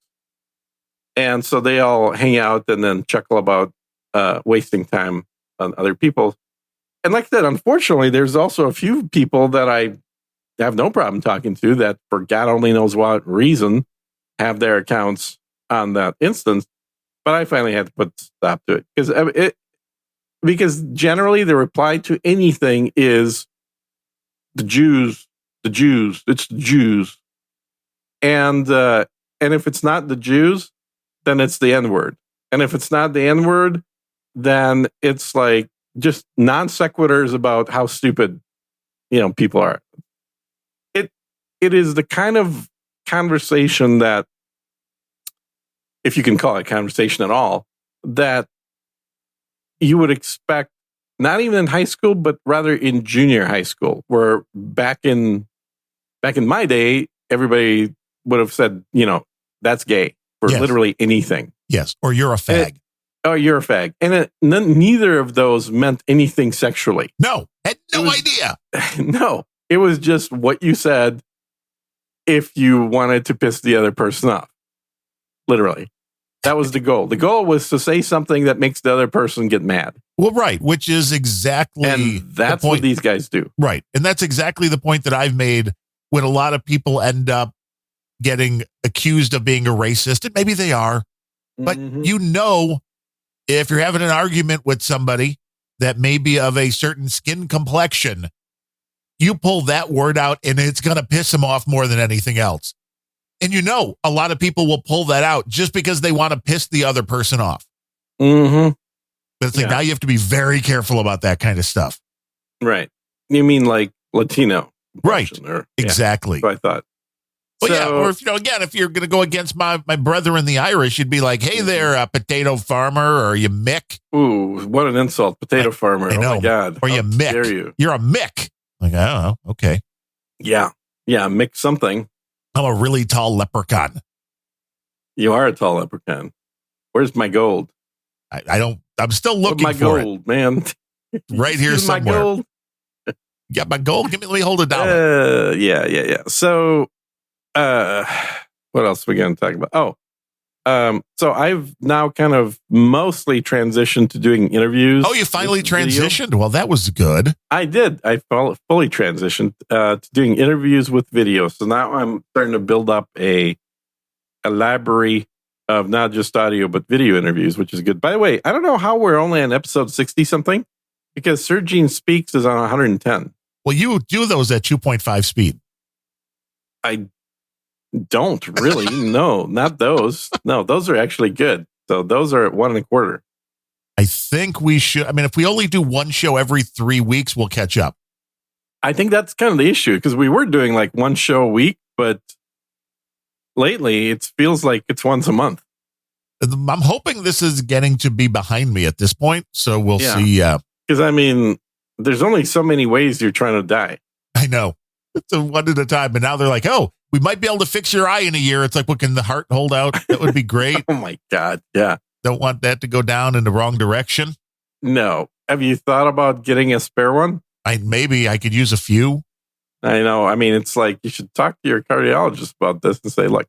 And so they all hang out and then chuckle about wasting time on other people. And like I said, unfortunately, there's also a few people that I have no problem talking to that, for God only knows what reason, have their accounts on that instance. But I finally had to put a stop to it because generally the reply to anything is the Jews, it's the Jews. And if it's not the Jews, then it's the N-word. And if it's not the N-word, then it's like just non sequiturs about how stupid, people are. It is the kind of conversation that, if you can call it conversation at all, that you would expect not even in high school, but rather in junior high school, where back in my day, everybody would have said, that's gay for literally anything. Yes, or you're a fag. You're a fag. And neither of those meant anything sexually. No, had no idea. No, it was just what you said if you wanted to piss the other person off. Literally. That was the goal. The goal was to say something that makes the other person get mad. Well, right, which is exactly and that's what these guys do. Right. And that's exactly the point that I've made when a lot of people end up getting accused of being a racist. And maybe they are. But if you're having an argument with somebody that may be of a certain skin complexion, you pull that word out and it's going to piss them off more than anything else. And a lot of people will pull that out just because they want to piss the other person off. Mm-hmm. But it's like, now you have to be very careful about that kind of stuff. Right. You mean like Latino? Right. Exactly. That's what I thought. Well, or if you're going to go against my brethren, the Irish, you'd be like, hey there, potato farmer, or you Mick. Ooh, what an insult. Potato farmer. I know. Oh, my God. Or you Mick. Dare you? You're a Mick. Like, I don't know. Okay. Yeah. Yeah, Mick something. I'm a really tall leprechaun. You are a tall leprechaun. Where's my gold? I'm still looking my for gold, man. Right here somewhere. My gold. Got my gold? Let me hold it down. Yeah. So, what else are we going to talk about? So I've now kind of mostly transitioned to doing interviews. Oh, you finally transitioned? Video. Well, that was good. I did. I fully transitioned to doing interviews with video. So now I'm starting to build up a library of not just audio, but video interviews, which is good. By the way, I don't know how we're only on episode 60 something, because Sir Gene Speaks is on 110. Well, you do those at 2.5 speed. I don't really. No, not those. No, those are actually good. So those are at 1.25. I think we should. I mean, if we only do one show every 3 weeks, we'll catch up. I think that's kind of the issue, because we were doing like one show a week, but lately it feels like it's once a month. I'm hoping this is getting to be behind me at this point. So we'll see. Because I mean, there's only so many ways you're trying to die. I know. It's a one at a time. But now they're like, oh, we might be able to fix your eye in a year. It's like, what, can the heart hold out? That would be great. Oh my God. Yeah. Don't want that to go down in the wrong direction. No. Have you thought about getting a spare one? Maybe I could use a few. I know. I mean, it's like, you should talk to your cardiologist about this and say, look,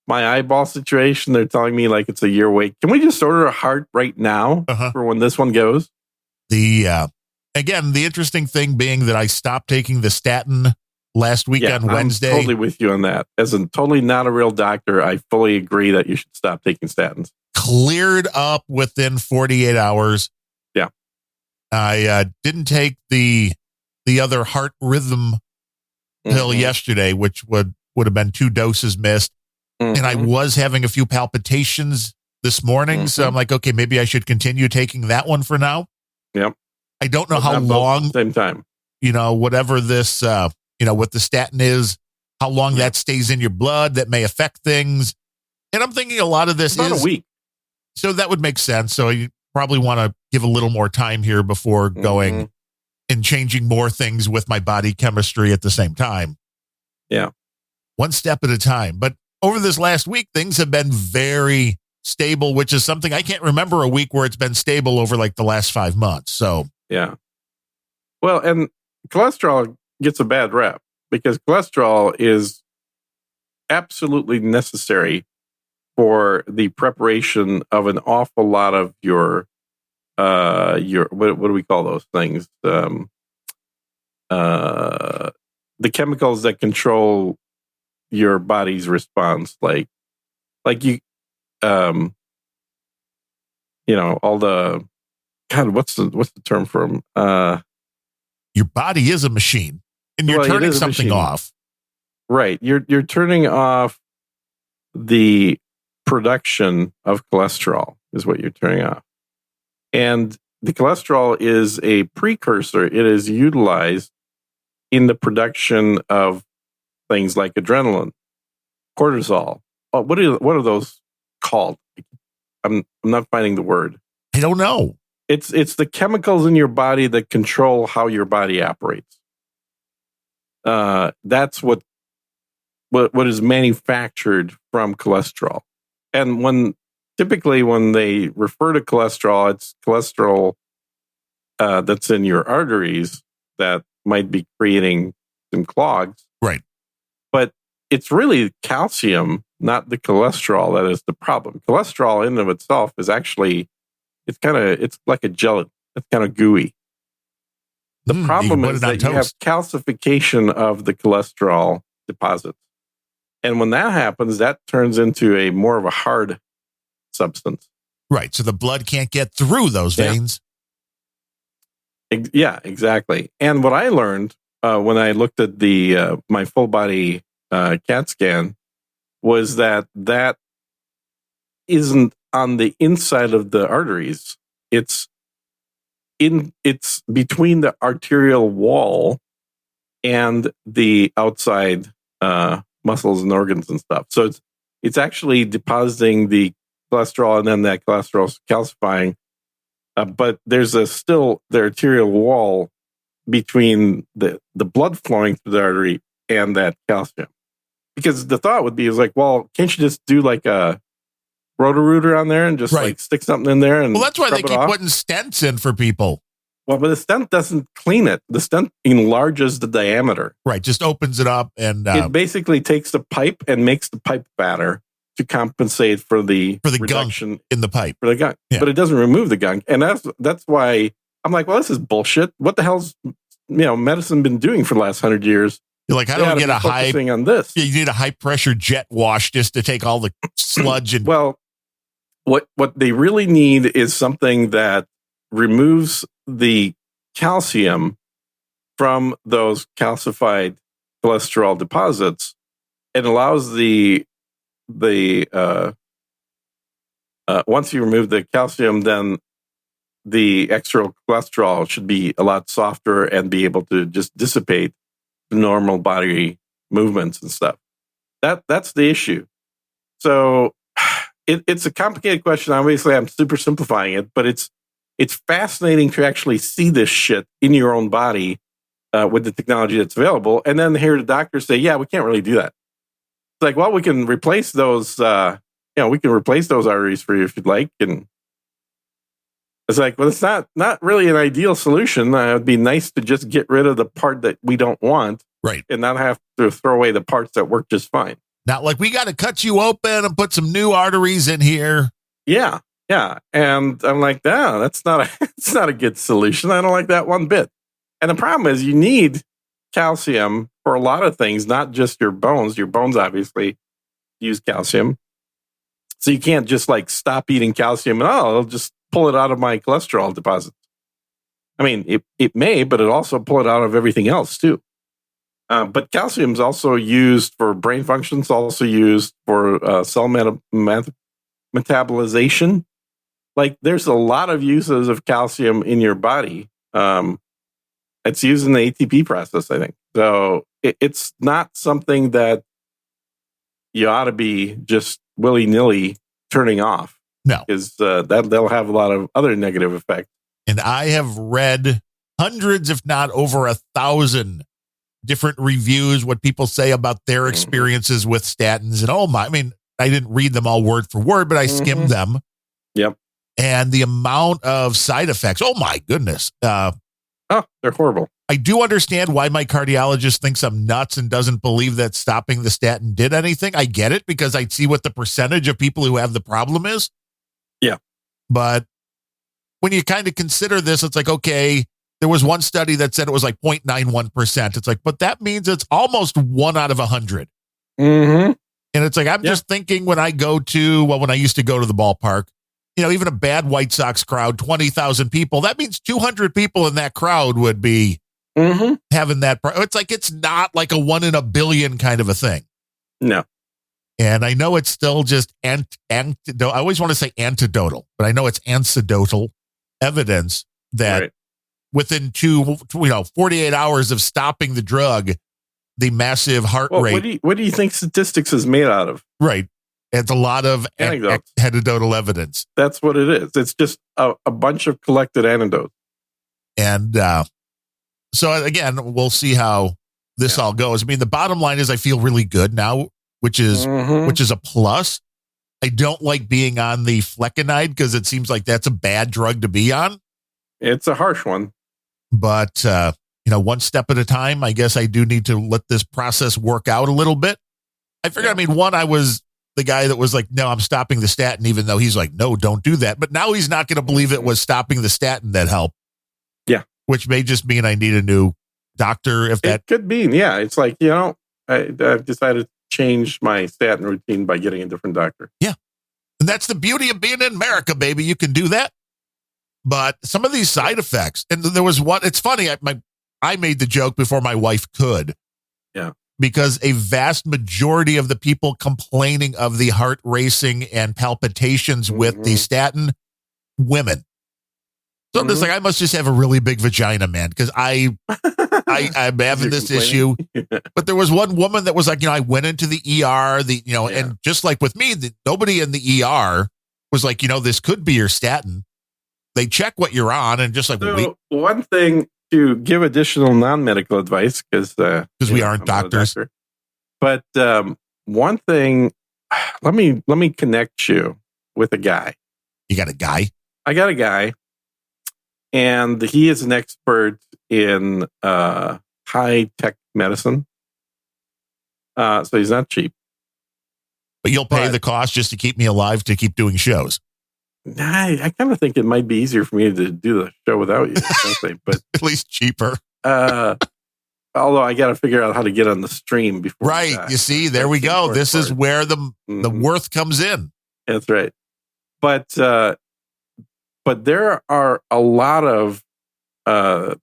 my eyeball situation, they're telling me like it's a year wait. Can we just order a heart right now for when this one goes? Again, the interesting thing being that I stopped taking the statin last week on Wednesday. I'm totally with you on that. As a totally not a real doctor, I fully agree that you should stop taking statins. Cleared up within 48 hours. Yeah. I didn't take the other heart rhythm pill yesterday, which would have been 2 doses missed. And I was having a few palpitations this morning. So I'm like, okay, maybe I should continue taking that one for now. Yep. I don't know how long, same time, whatever this, what the statin is, how long that stays in your blood that may affect things. And I'm thinking a lot of this About is a week. So that would make sense. So you probably want to give a little more time here before going and changing more things with my body chemistry at the same time. Yeah. One step at a time. But over this last week, things have been very stable, which is something I can't remember a week where it's been stable over like the last 5 months. So, yeah. Well, and cholesterol gets a bad rep because cholesterol is absolutely necessary for the preparation of an awful lot of your what do we call those things? The chemicals that control your body's response, like you, all the what's the term for them? Your body is a machine, and you're turning something off. Right, you're turning off the production of cholesterol is what you're turning off. And the cholesterol is a precursor. It is utilized in the production of things like adrenaline, cortisol. What are those called? I'm not finding the word. I don't know. It's the chemicals in your body that control how your body operates. That's what is manufactured from cholesterol. And typically when they refer to cholesterol, it's cholesterol that's in your arteries that might be creating some clogs. Right. But it's really calcium, not the cholesterol, that is the problem. Cholesterol in and of itself is actually, it's like a gelatin. It's kind of gooey. The problem is that you have calcification of the cholesterol deposits. And when that happens, that turns into a more of a hard substance. Right. So the blood can't get through those veins. Yeah, exactly. And what I learned when I looked at my full body CAT scan was that isn't on the inside of the arteries. It's between the arterial wall and the outside muscles and organs and stuff. So it's actually depositing the cholesterol, and then that cholesterol is calcifying. But there's still the arterial wall between the blood flowing through the artery and that calcium. Because the thought would be well, can't you just do like a Roto-Rooter on there and just like stick something in there? And that's why they keep putting stents in for people. Well, but the stent doesn't clean it. The stent enlarges the diameter. Right, just opens it up. And it basically takes the pipe and makes the pipe fatter to compensate for the reduction gunk in the pipe. For the gunk. Yeah. But it doesn't remove the gunk. And that's why I'm like, well, this is bullshit. What the hell's medicine been doing for the last 100 years? You're like, I don't get a high on this. Yeah, you need a high pressure jet wash just to take all the sludge and well, what they really need is something that removes the calcium from those calcified cholesterol deposits and allows once you remove the calcium, then the extra cholesterol should be a lot softer and be able to just dissipate the normal body movements and stuff. That's the issue. So it's a complicated question. Obviously, I'm super simplifying it, but it's fascinating to actually see this shit in your own body with the technology that's available, and then hear the doctors say, "Yeah, we can't really do that." It's like, well, we can replace those. We can replace those arteries for you if you'd like, and it's like, well, it's not really an ideal solution. It would be nice to just get rid of the part that we don't want, right, and not have to throw away the parts that work just fine. Not like we got to cut you open and put some new arteries in here. Yeah. Yeah. And I'm like, no, it's not a good solution. I don't like that one bit. And the problem is you need calcium for a lot of things, not just your bones. Your bones obviously use calcium. So you can't just like stop eating calcium and I'll just pull it out of my cholesterol deposits. I mean, it may, but it also pull it out of everything else too. But calcium is also used for brain functions, also used for cell metabolization. Like there's a lot of uses of calcium in your body. It's used in the ATP process, I think. So it's not something that you ought to be just willy-nilly turning off. No. Because that'll have a lot of other negative effects. And I have read hundreds, if not over 1,000 different reviews, what people say about their experiences with statins. And I didn't read them all word for word, but I skimmed them. Yep. And the amount of side effects, oh my goodness. They're horrible. I do understand why my cardiologist thinks I'm nuts and doesn't believe that stopping the statin did anything. I get it because I see what the percentage of people who have the problem is. Yeah. But when you kind of consider this, it's like, okay, there was one study that said it was like 0.91%. It's like, but that means it's almost 1 out of 100. Mm-hmm. And it's like, I'm just thinking when I used to go to the ballpark, even a bad White Sox crowd, 20,000 people, that means 200 people in that crowd would be having that. It's like, it's not like a 1 in a billion kind of a thing. No. And I know it's still just I always want to say antidotal, but I know it's anecdotal evidence that within 48 hours of stopping the drug, the massive heart rate. What do you think statistics is made out of? Right. It's a lot of anecdotal evidence. That's what it is. It's just a bunch of collected anecdotes. And so again, we'll see how this all goes. I mean, the bottom line is I feel really good now, which is a plus. I don't like being on the flecainide because it seems like that's a bad drug to be on. It's a harsh one. But, one step at a time, I guess I do need to let this process work out a little bit. I figured, I was the guy that was like, no, I'm stopping the statin, even though he's like, no, don't do that. But now he's not going to believe it was stopping the statin that helped. Yeah. Which may just mean I need a new doctor. It could be. Yeah. It's like, I've decided to change my statin routine by getting a different doctor. Yeah. And that's the beauty of being in America, baby. You can do that. But some of these side effects, and there was one, it's funny. I made the joke before my wife could. Yeah. Because a vast majority of the people complaining of the heart racing and palpitations with the statin, women. So I'm just like, I must just have a really big vagina, man, because I'm having this issue. But there was one woman that was like, I went into the ER, and just like with me, nobody in the ER was like, this could be your statin. They check what you're on and just like, one thing to give additional non-medical advice, because we aren't doctors. But one thing, let me connect you with a guy. You got a guy? I got a guy, and he is an expert in high-tech medicine. So he's not cheap. But you'll pay the cost just to keep me alive to keep doing shows. I kind of think it might be easier for me to do the show without you, but at least cheaper. Although I got to figure out how to get on the stream before. Right. You see, there we go. This is where the worth comes in. That's right. But there are a lot of what are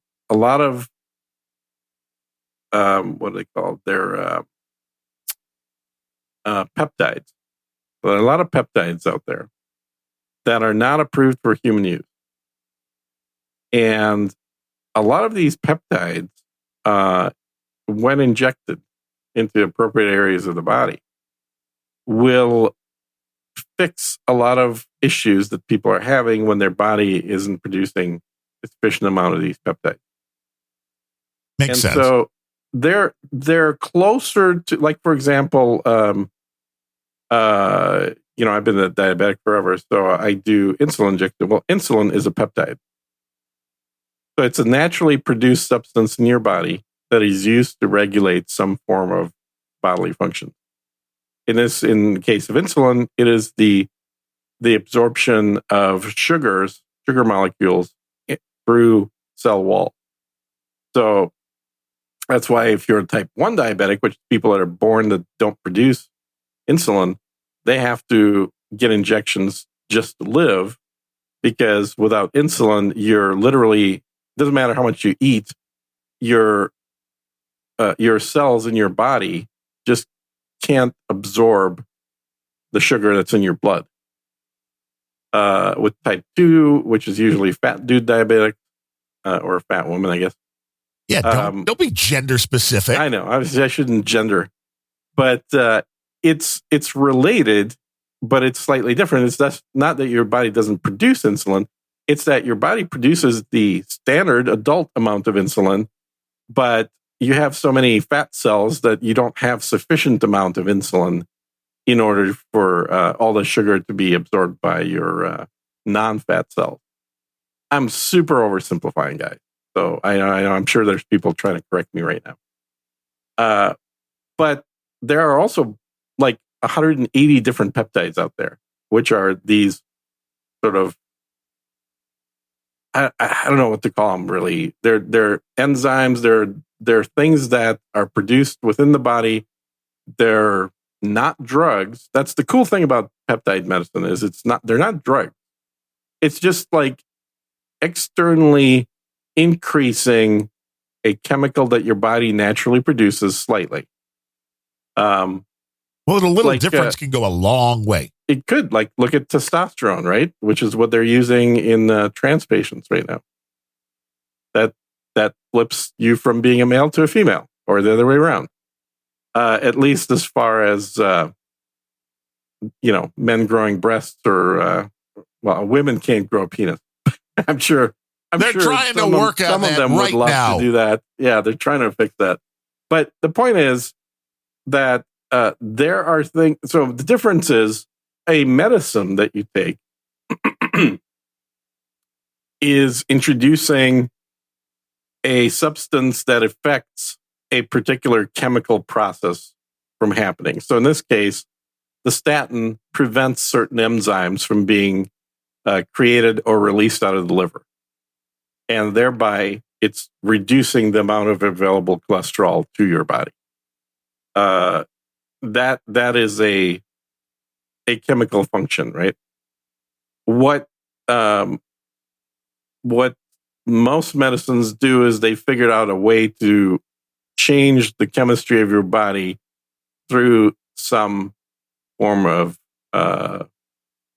they called? They're peptides. There are a lot of peptides out there that are not approved for human use. And a lot of these peptides, when injected into appropriate areas of the body, will fix a lot of issues that people are having when their body isn't producing a sufficient amount of these peptides. Makes sense. So they're closer to, like, for example, I've been a diabetic forever, so I do insulin injection. Well, insulin is a peptide. So it's a naturally produced substance in your body that is used to regulate some form of bodily function. In the case of insulin, it is the absorption of sugar molecules through cell wall. So that's why if you're a type 1 diabetic, which people that are born that don't produce insulin, they have to get injections just to live, because without insulin, you're literally, doesn't matter how much you eat, your cells in your body just can't absorb the sugar that's in your blood. With type 2, which is usually fat dude diabetic, or a fat woman, I guess. Yeah, don't be gender specific. I know. I shouldn't gender, but it's related, but it's slightly different. It's not that your body doesn't produce insulin. It's that your body produces the standard adult amount of insulin, but you have so many fat cells that you don't have sufficient amount of insulin in order for all the sugar to be absorbed by your non-fat cells. I'm super oversimplifying, guys. So I know I'm sure there's people trying to correct me right now. But there are also like 180 different peptides out there, which are these sort of, I don't know what to call them really. They're enzymes. They're things that are produced within the body. They're not drugs. That's the cool thing about peptide medicine is they're not drugs. It's just like externally increasing a chemical that your body naturally produces slightly. Well, a little difference can go a long way. It could, like, look at testosterone, right? Which is what they're using in trans patients right now. That flips you from being a male to a female, or the other way around. At least as far as men growing breasts, or women can't grow a penis. I'm sure they're trying to work on some that of them right would love now. to do that. Yeah, they're trying to fix that. But the point is that there are things. So the difference is a medicine that you take is introducing a substance that affects a particular chemical process from happening. So in this case, the statin prevents certain enzymes from being created or released out of the liver. And thereby, it's reducing the amount of available cholesterol to your body. That is a chemical function, right? What most medicines do is they figured out a way to change the chemistry of your body through some form of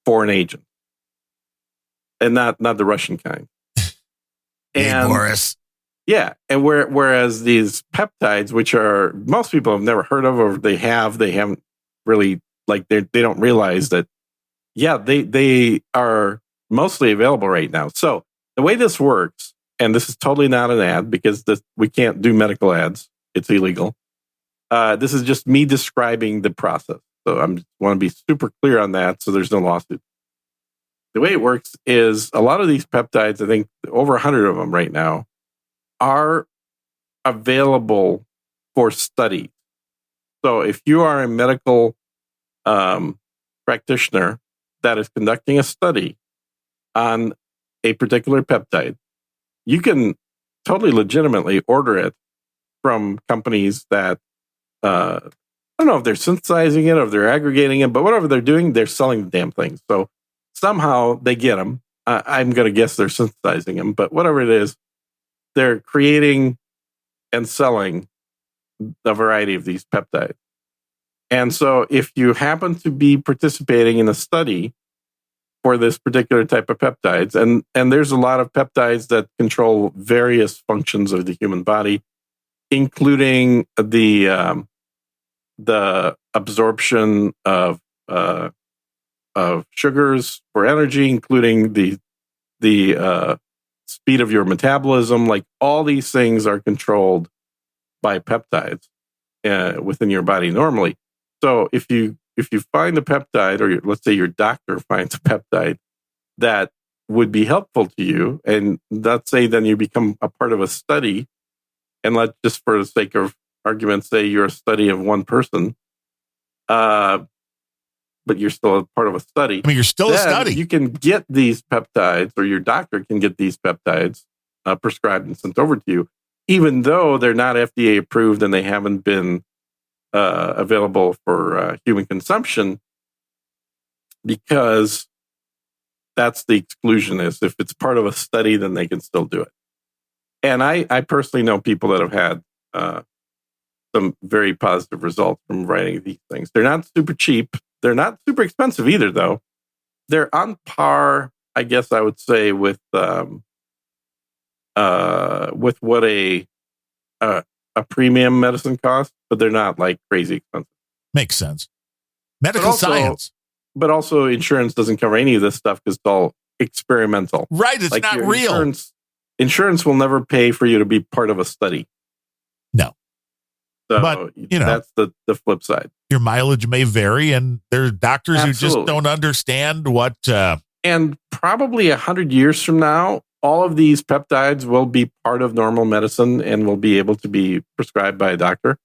foreign agent, and not the Russian kind. Hey, Boris. Yeah, and whereas these peptides, which are most people have never heard of, or they haven't really, like, they don't realize that. Yeah, they are mostly available right now. So the way this works, and this is totally not an ad because we can't do medical ads; it's illegal. This is just me describing the process. So I want to be super clear on that, so there's no lawsuit. The way it works is a lot of these peptides, I think over 100 of them right now, are available for study. So if you are a medical practitioner that is conducting a study on a particular peptide, you can totally legitimately order it from companies that, I don't know if they're synthesizing it or if they're aggregating it, but whatever they're doing, they're selling the damn thing. So somehow they get them. I'm going to guess they're synthesizing them, but whatever it is, they're creating and selling a variety of these peptides. And so if you happen to be participating in a study for this particular type of peptides, and there's a lot of peptides that control various functions of the human body, including the absorption of sugars for energy, including the speed of your metabolism. Like, all these things are controlled by peptides within your body normally. So if you find a peptide, or let's say your doctor finds a peptide that would be helpful to you, and let's say then you become a part of a study, and let's just for the sake of argument say you're a study of one person, but you're still a part of a study. I mean, you're still a study. You can get these peptides, or your doctor can get these peptides prescribed and sent over to you, even though they're not FDA approved and they haven't been available for human consumption, because that's the exclusion is if it's part of a study, then they can still do it. And I personally know people that have had some very positive results from writing these things. They're not super cheap. They're not super expensive either, though. They're on par, I guess I would say, with what a a premium medicine cost, but they're not like crazy expensive. Makes sense. Medical science. But also insurance doesn't cover any of this stuff because it's all experimental. Right. It's like not real. Insurance will never pay for you to be part of a study. No. So, but, that's the flip side. Your mileage may vary, and there are doctors who just don't understand what. And probably 100 years from now, all of these peptides will be part of normal medicine and will be able to be prescribed by a doctor.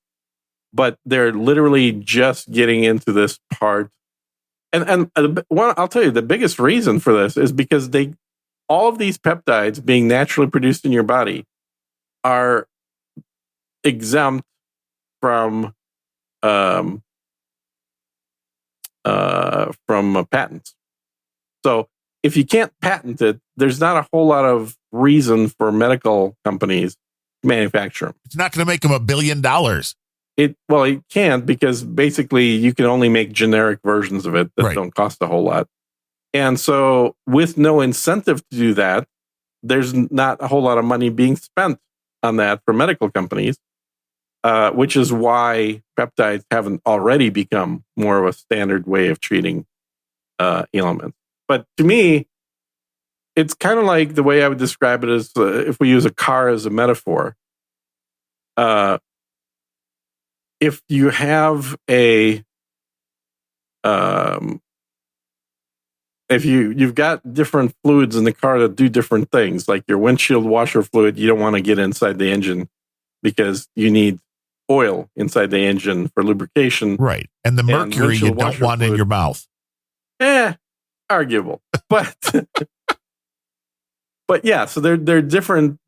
But they're literally just getting into this part. And one, I'll tell you, the biggest reason for this is because all of these peptides being naturally produced in your body are exempt from patents. So if you can't patent it, there's not a whole lot of reason for medical companies to manufacture them. It's not going to make them $1 billion. It can't, because basically you can only make generic versions of it that don't cost a whole lot. And so with no incentive to do that, there's not a whole lot of money being spent on that for medical companies, which is why peptides haven't already become more of a standard way of treating ailments. But to me, it's kind of like the way I would describe it is if we use a car as a metaphor. If you have if you've got different fluids in the car that do different things, like your windshield washer fluid, you don't want to get inside the engine because you need oil inside the engine for lubrication. Right. And the mercury you don't want in your mouth. Arguable. But but yeah, so they're different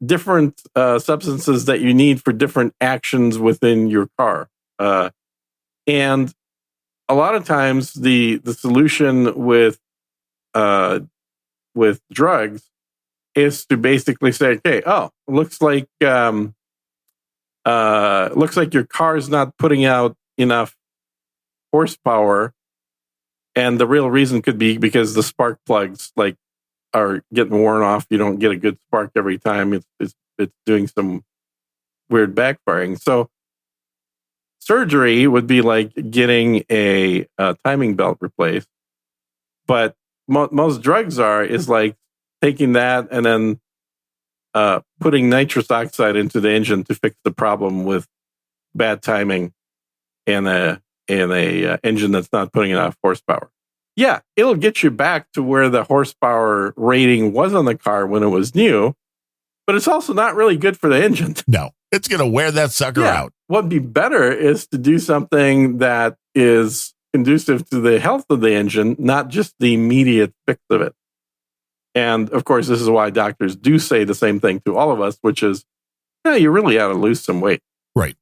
substances that you need for different actions within your car. And a lot of times the solution with drugs is to basically say, okay, looks like your car is not putting out enough horsepower, and the real reason could be because the spark plugs are getting worn off. You don't get a good spark every time. It's doing some weird backfiring. So surgery would be like getting a timing belt replaced, but most drugs is like taking that and then putting nitrous oxide into the engine to fix the problem with bad timing and a engine that's not putting enough horsepower. Yeah, it'll get you back to where the horsepower rating was on the car when it was new, but it's also not really good for the engine. No, it's going to wear that sucker out. What'd be better is to do something that is conducive to the health of the engine, not just the immediate fix of it. And of course, this is why doctors do say the same thing to all of us, which is, you really ought to lose some weight. Right.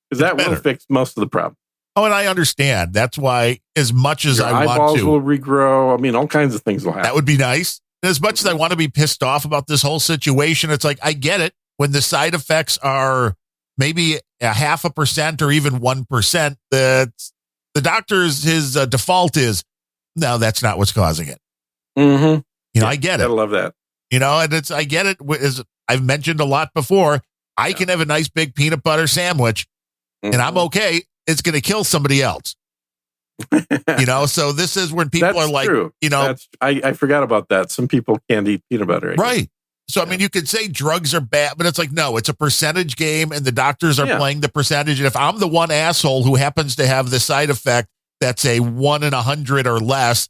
Because that will fix most of the problem. Oh, and I understand. That's why, as much as Your I want to, eyeballs will regrow. I mean, all kinds of things will happen. That would be nice. As much as I want to be pissed off about this whole situation, it's like, I get it. When the side effects are maybe 0.5% or even 1%, the doctor's, his default is, no, that's not what's causing it. Mm-hmm. I get it. I love that. And I get it. As I've mentioned a lot before, I can have a nice big peanut butter sandwich and I'm okay. It's going to kill somebody else. So this is when people are like, true. I forgot about that. Some people can't eat peanut butter. Right. So, I mean, you could say drugs are bad, but it's like, no, it's a percentage game and the doctors are playing the percentage. And if I'm the one asshole who happens to have the side effect that's a 1 in 100 or less,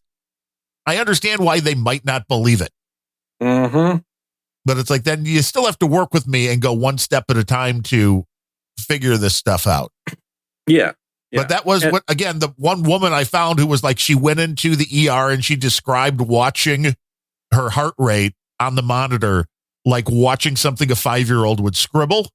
I understand why they might not believe it. Mm-hmm. But it's like, then you still have to work with me and go one step at a time to figure this stuff out. Yeah. But that was the one woman I found who was like, she went into the ER and she described watching her heart rate on the monitor like watching something a 5-year-old would scribble.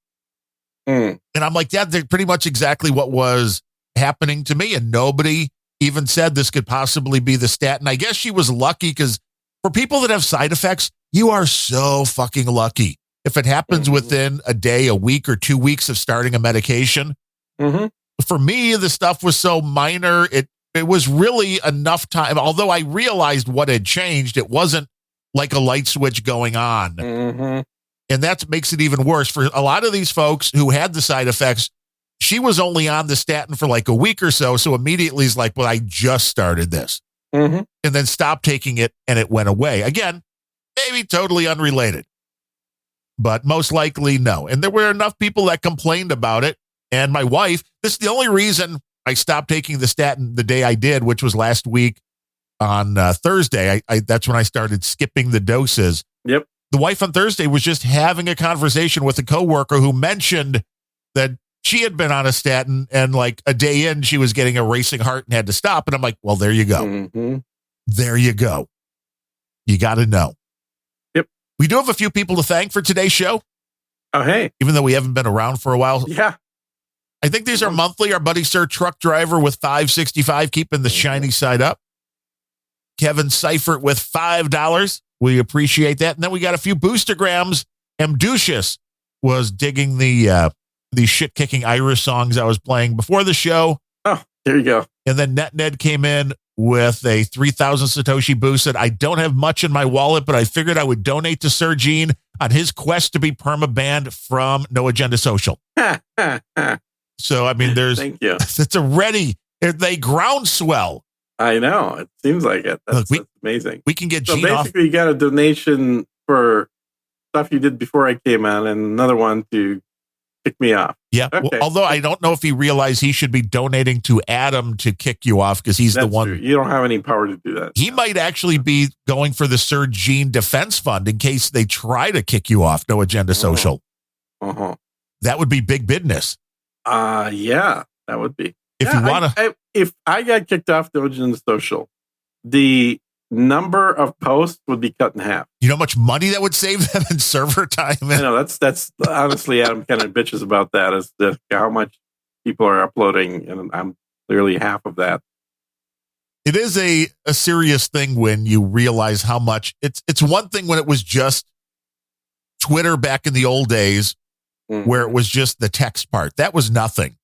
And I'm like, that's pretty much exactly what was happening to me. And nobody even said this could possibly be the statin. I guess she was lucky, because for people that have side effects, you are so fucking lucky. If it happens within a day, a week, or 2 weeks of starting a medication. Mm-hmm. For me, the stuff was so minor. It was really enough time. Although I realized what had changed, it wasn't like a light switch going on. Mm-hmm. And that makes it even worse for a lot of these folks who had the side effects. She was only on the statin for like a week or so. So immediately is like, well, I just started this. Mm-hmm. And then stopped taking it and it went away. Again, maybe totally unrelated, but most likely no. And there were enough people that complained about it. And my wife, this is the only reason I stopped taking the statin the day I did, which was last week on Thursday. That's when I started skipping the doses. Yep. The wife on Thursday was just having a conversation with a coworker who mentioned that she had been on a statin and like a day in, she was getting a racing heart and had to stop. And I'm like, well, there you go. Mm-hmm. There you go. You got to know. Yep. We do have a few people to thank for today's show, Oh, hey. even though we haven't been around for a while. Yeah. I think these are monthly. Our buddy Sir Truck Driver with $5.65, keeping the shiny side up. Kevin Seifert with $5. We appreciate that. And then we got a few boostergrams. Amducious was digging the shit-kicking Irish songs I was playing before the show. Oh, there you go. And then NetNed came in with a 3,000 Satoshi boost. Said, I don't have much in my wallet, but I figured I would donate to Sir Gene on his quest to be perma-banned from No Agenda Social. So, I mean, Thank you. it's they groundswell. I know. It seems like it. That's Look, amazing. We can get So Gene off. basically, you got a donation for stuff you did before I came on and another one to kick me off. Yeah. Okay. Well, although I don't know if he realized he should be donating to Adam to kick you off because he's That's the one. true. You don't have any power to do that. He might actually be going for the Sir Gene Defense Fund in case they try to kick you off No Agenda Social. Uh-huh. That would be big business. Yeah, that would be. If you want to. If I got kicked off No Agenda Social, the number of posts would be cut in half. You know how much money that would save them in server time? I know that's honestly, Adam kind of bitches about that as to how much people are uploading, and I'm clearly half of that. It is a serious thing when you realize how much it's one thing when it was just Twitter back in the old days where it was just the text part. That was nothing.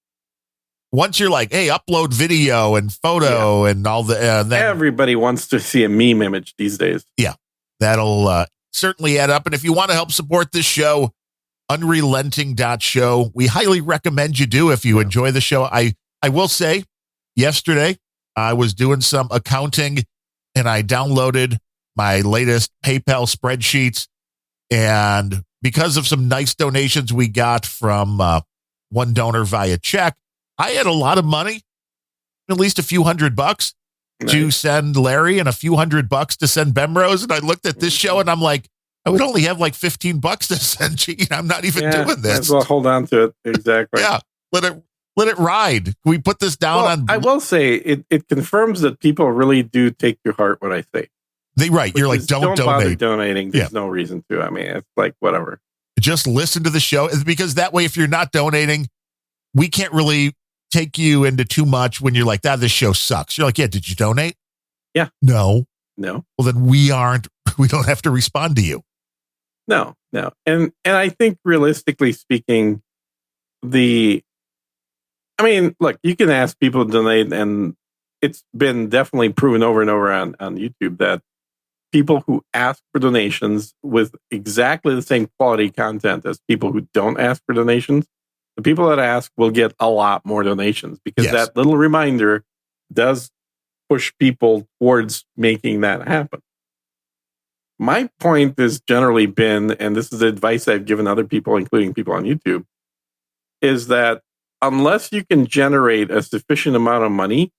Once you're like, hey, upload video and photo and all the then Everybody wants to see a meme image these days. Yeah, that'll certainly add up. And if you want to help support this show, unrelenting.show, we highly recommend you do if you enjoy the show. I will say, yesterday, I was doing some accounting and I downloaded my latest PayPal spreadsheets. And because of some nice donations we got from one donor via check, I had a lot of money, at least a few $100 to send Larry and a few $100 to send Bemrose. And I looked at this show and I'm like, I would only have like $15 to send Gene. I'm not even doing this. Might as well hold on to it. Exactly. Yeah. Let it ride. Can we put this down on? I will say it confirms that people really do take to heart what I say. You're like, don't bother donate. Donating. There's no reason to. I mean, it's like whatever. Just listen to the show, because that way, if you're not donating, we can't really take you into too much when you're like, this show sucks. You're like, yeah, did you donate? Yeah. No. Well, then we don't have to respond to you. No. And I think realistically speaking, look, you can ask people to donate, and it's been definitely proven over and over on YouTube that people who ask for donations with exactly the same quality content as people who don't ask for donations, the people that ask will get a lot more donations because that little reminder does push people towards making that happen. My point has generally been, and this is advice I've given other people, including people on YouTube, is that unless you can generate a sufficient amount of money,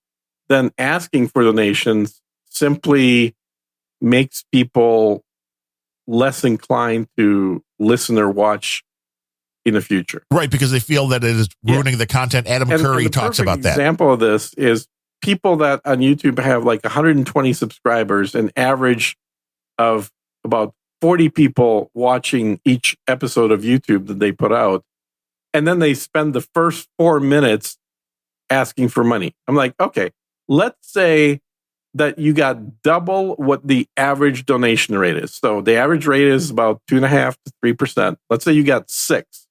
then asking for donations simply makes people less inclined to listen or watch in the future. Right, because they feel that it is ruining the content. Adam Curry talks about that. An example of this is people that on YouTube have like 120 subscribers, an average of about 40 people watching each episode of YouTube that they put out. And then they spend the first 4 minutes asking for money. I'm like, okay, let's say that you got double what the average donation rate is. So the average rate is about 2.5% to 3%. Let's say you got 6,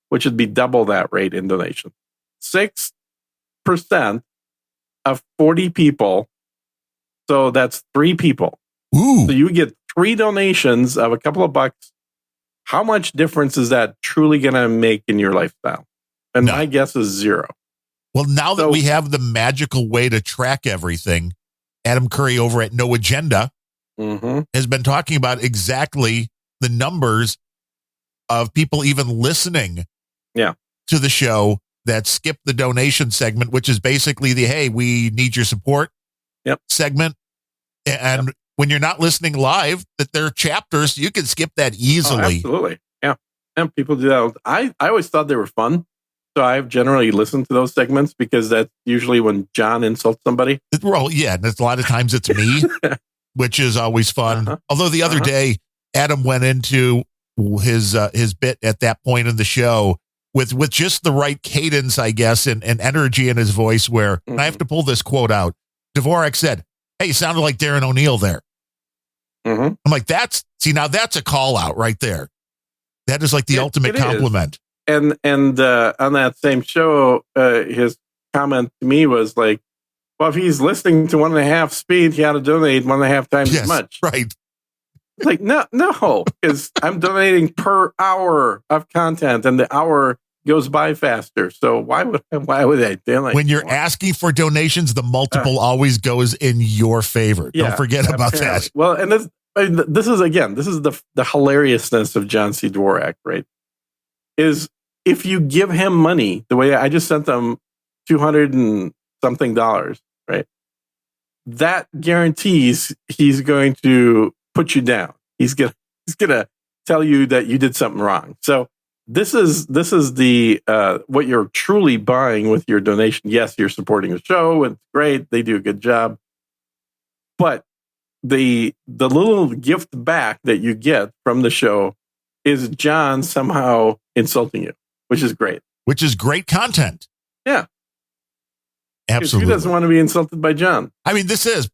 which would be double that rate in donation. 6% of 40 people. So that's 3 people. Ooh. So you get 3 donations of a couple of bucks how much difference is that truly going to make in your lifestyle? And No. my guess is zero. Well, now that So- we have the magical way to track everything, Adam Curry over at No Agenda Mm-hmm. has been talking about exactly the numbers of people even listening to the show that skip the donation segment, which is basically the, hey, we need your support segment. And when you're not listening live, that there are chapters, you can skip that Oh, easily. absolutely. Yeah. And people do that. I always thought they were fun. So I've generally listened to those segments because that's usually when John insults somebody. Well, yeah, and a lot of times it's me, which is always fun. Uh-huh. Although the other Uh-huh. day, Adam went into his bit at that point in the show with just the right cadence, I guess, and energy in his voice. Where and I have to pull this quote out. Dvorak said, "Hey, you sounded like Darren O'Neill there." Mm-hmm. I'm like, now that's a call out right there. That is like the ultimate it is. compliment. And on that same show, his comment to me was like, well, if he's listening to 1.5 speed, he ought to donate 1.5 times Yes, as much. right. It's like, no, because I'm donating per hour of content and the hour goes by faster. So why would I donate? When you're more? asking for donations, the multiple always goes in your favor. Don't forget about that. Well, and this is the hilariousness of John C. Dvorak, right? Is if you give him money, the way I just sent them $200 and something, right? That guarantees he's going to put you down. He's gonna tell you that you did something wrong. So this is the what you're truly buying with your donation. Yes, you're supporting the show, and it's great. They do a good job, but the little gift back that you get from the show is John somehow insulting you, which is great. Which is great content. Yeah. 'Cause Absolutely. who doesn't want to be insulted by John? I mean, this is,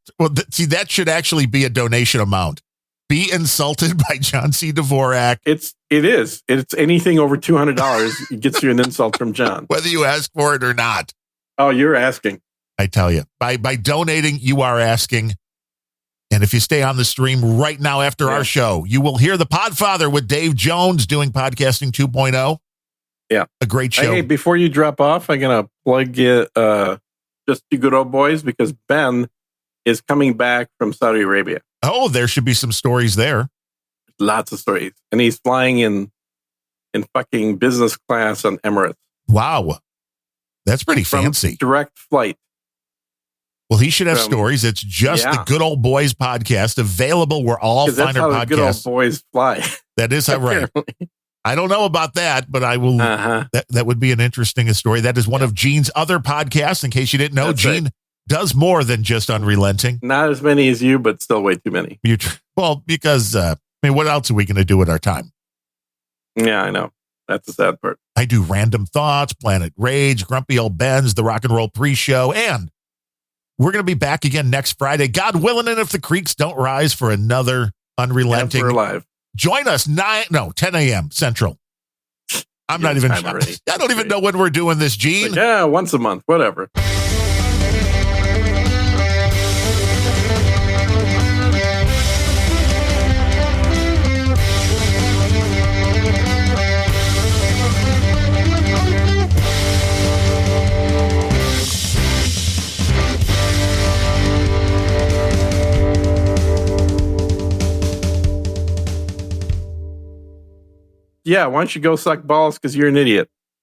see, that should actually be a donation amount. Be insulted by John C. Dvorak, It is. It's anything over $200 gets you an insult from John. whether you ask for it or not. Oh, you're asking. I tell you, by donating, you are asking. And if you stay on the stream right now after our show, you will hear the Podfather with Dave Jones doing Podcasting 2.0. Yeah. A great show. Hey, before you drop off, I'm going to plug just two good old boys because Ben is coming back from Saudi Arabia. Oh, there should be some stories there. Lots of stories. And he's flying in fucking business class on Emirates. Wow. That's pretty From fancy. Direct flight. Well, he should have From- stories. It's just the Yeah. Good Old Boys podcast, available where all 'Cause that's finer how the good old podcasts. boys fly. That is how right. I don't know about that, but I will. Uh-huh. That would be an interesting story. That is one of Gene's other podcasts. In case you didn't know, That's Gene does more than just Unrelenting. Not as many as you, but still way too many. Because what else are we going to do with our time? Yeah, I know. That's the sad part. I do Random Thoughts, Planet Rage, Grumpy Old Ben's, the Rock and Roll Pre-Show, and we're going to be back again next Friday, God willing, and if the creeks don't rise, for another Unrelenting. We're alive. Join us 10 a.m. Central. I'm not even. time already. I don't even know when we're doing this, Gene. Like, yeah, once a month, whatever. Yeah, why don't you go suck balls because you're an idiot?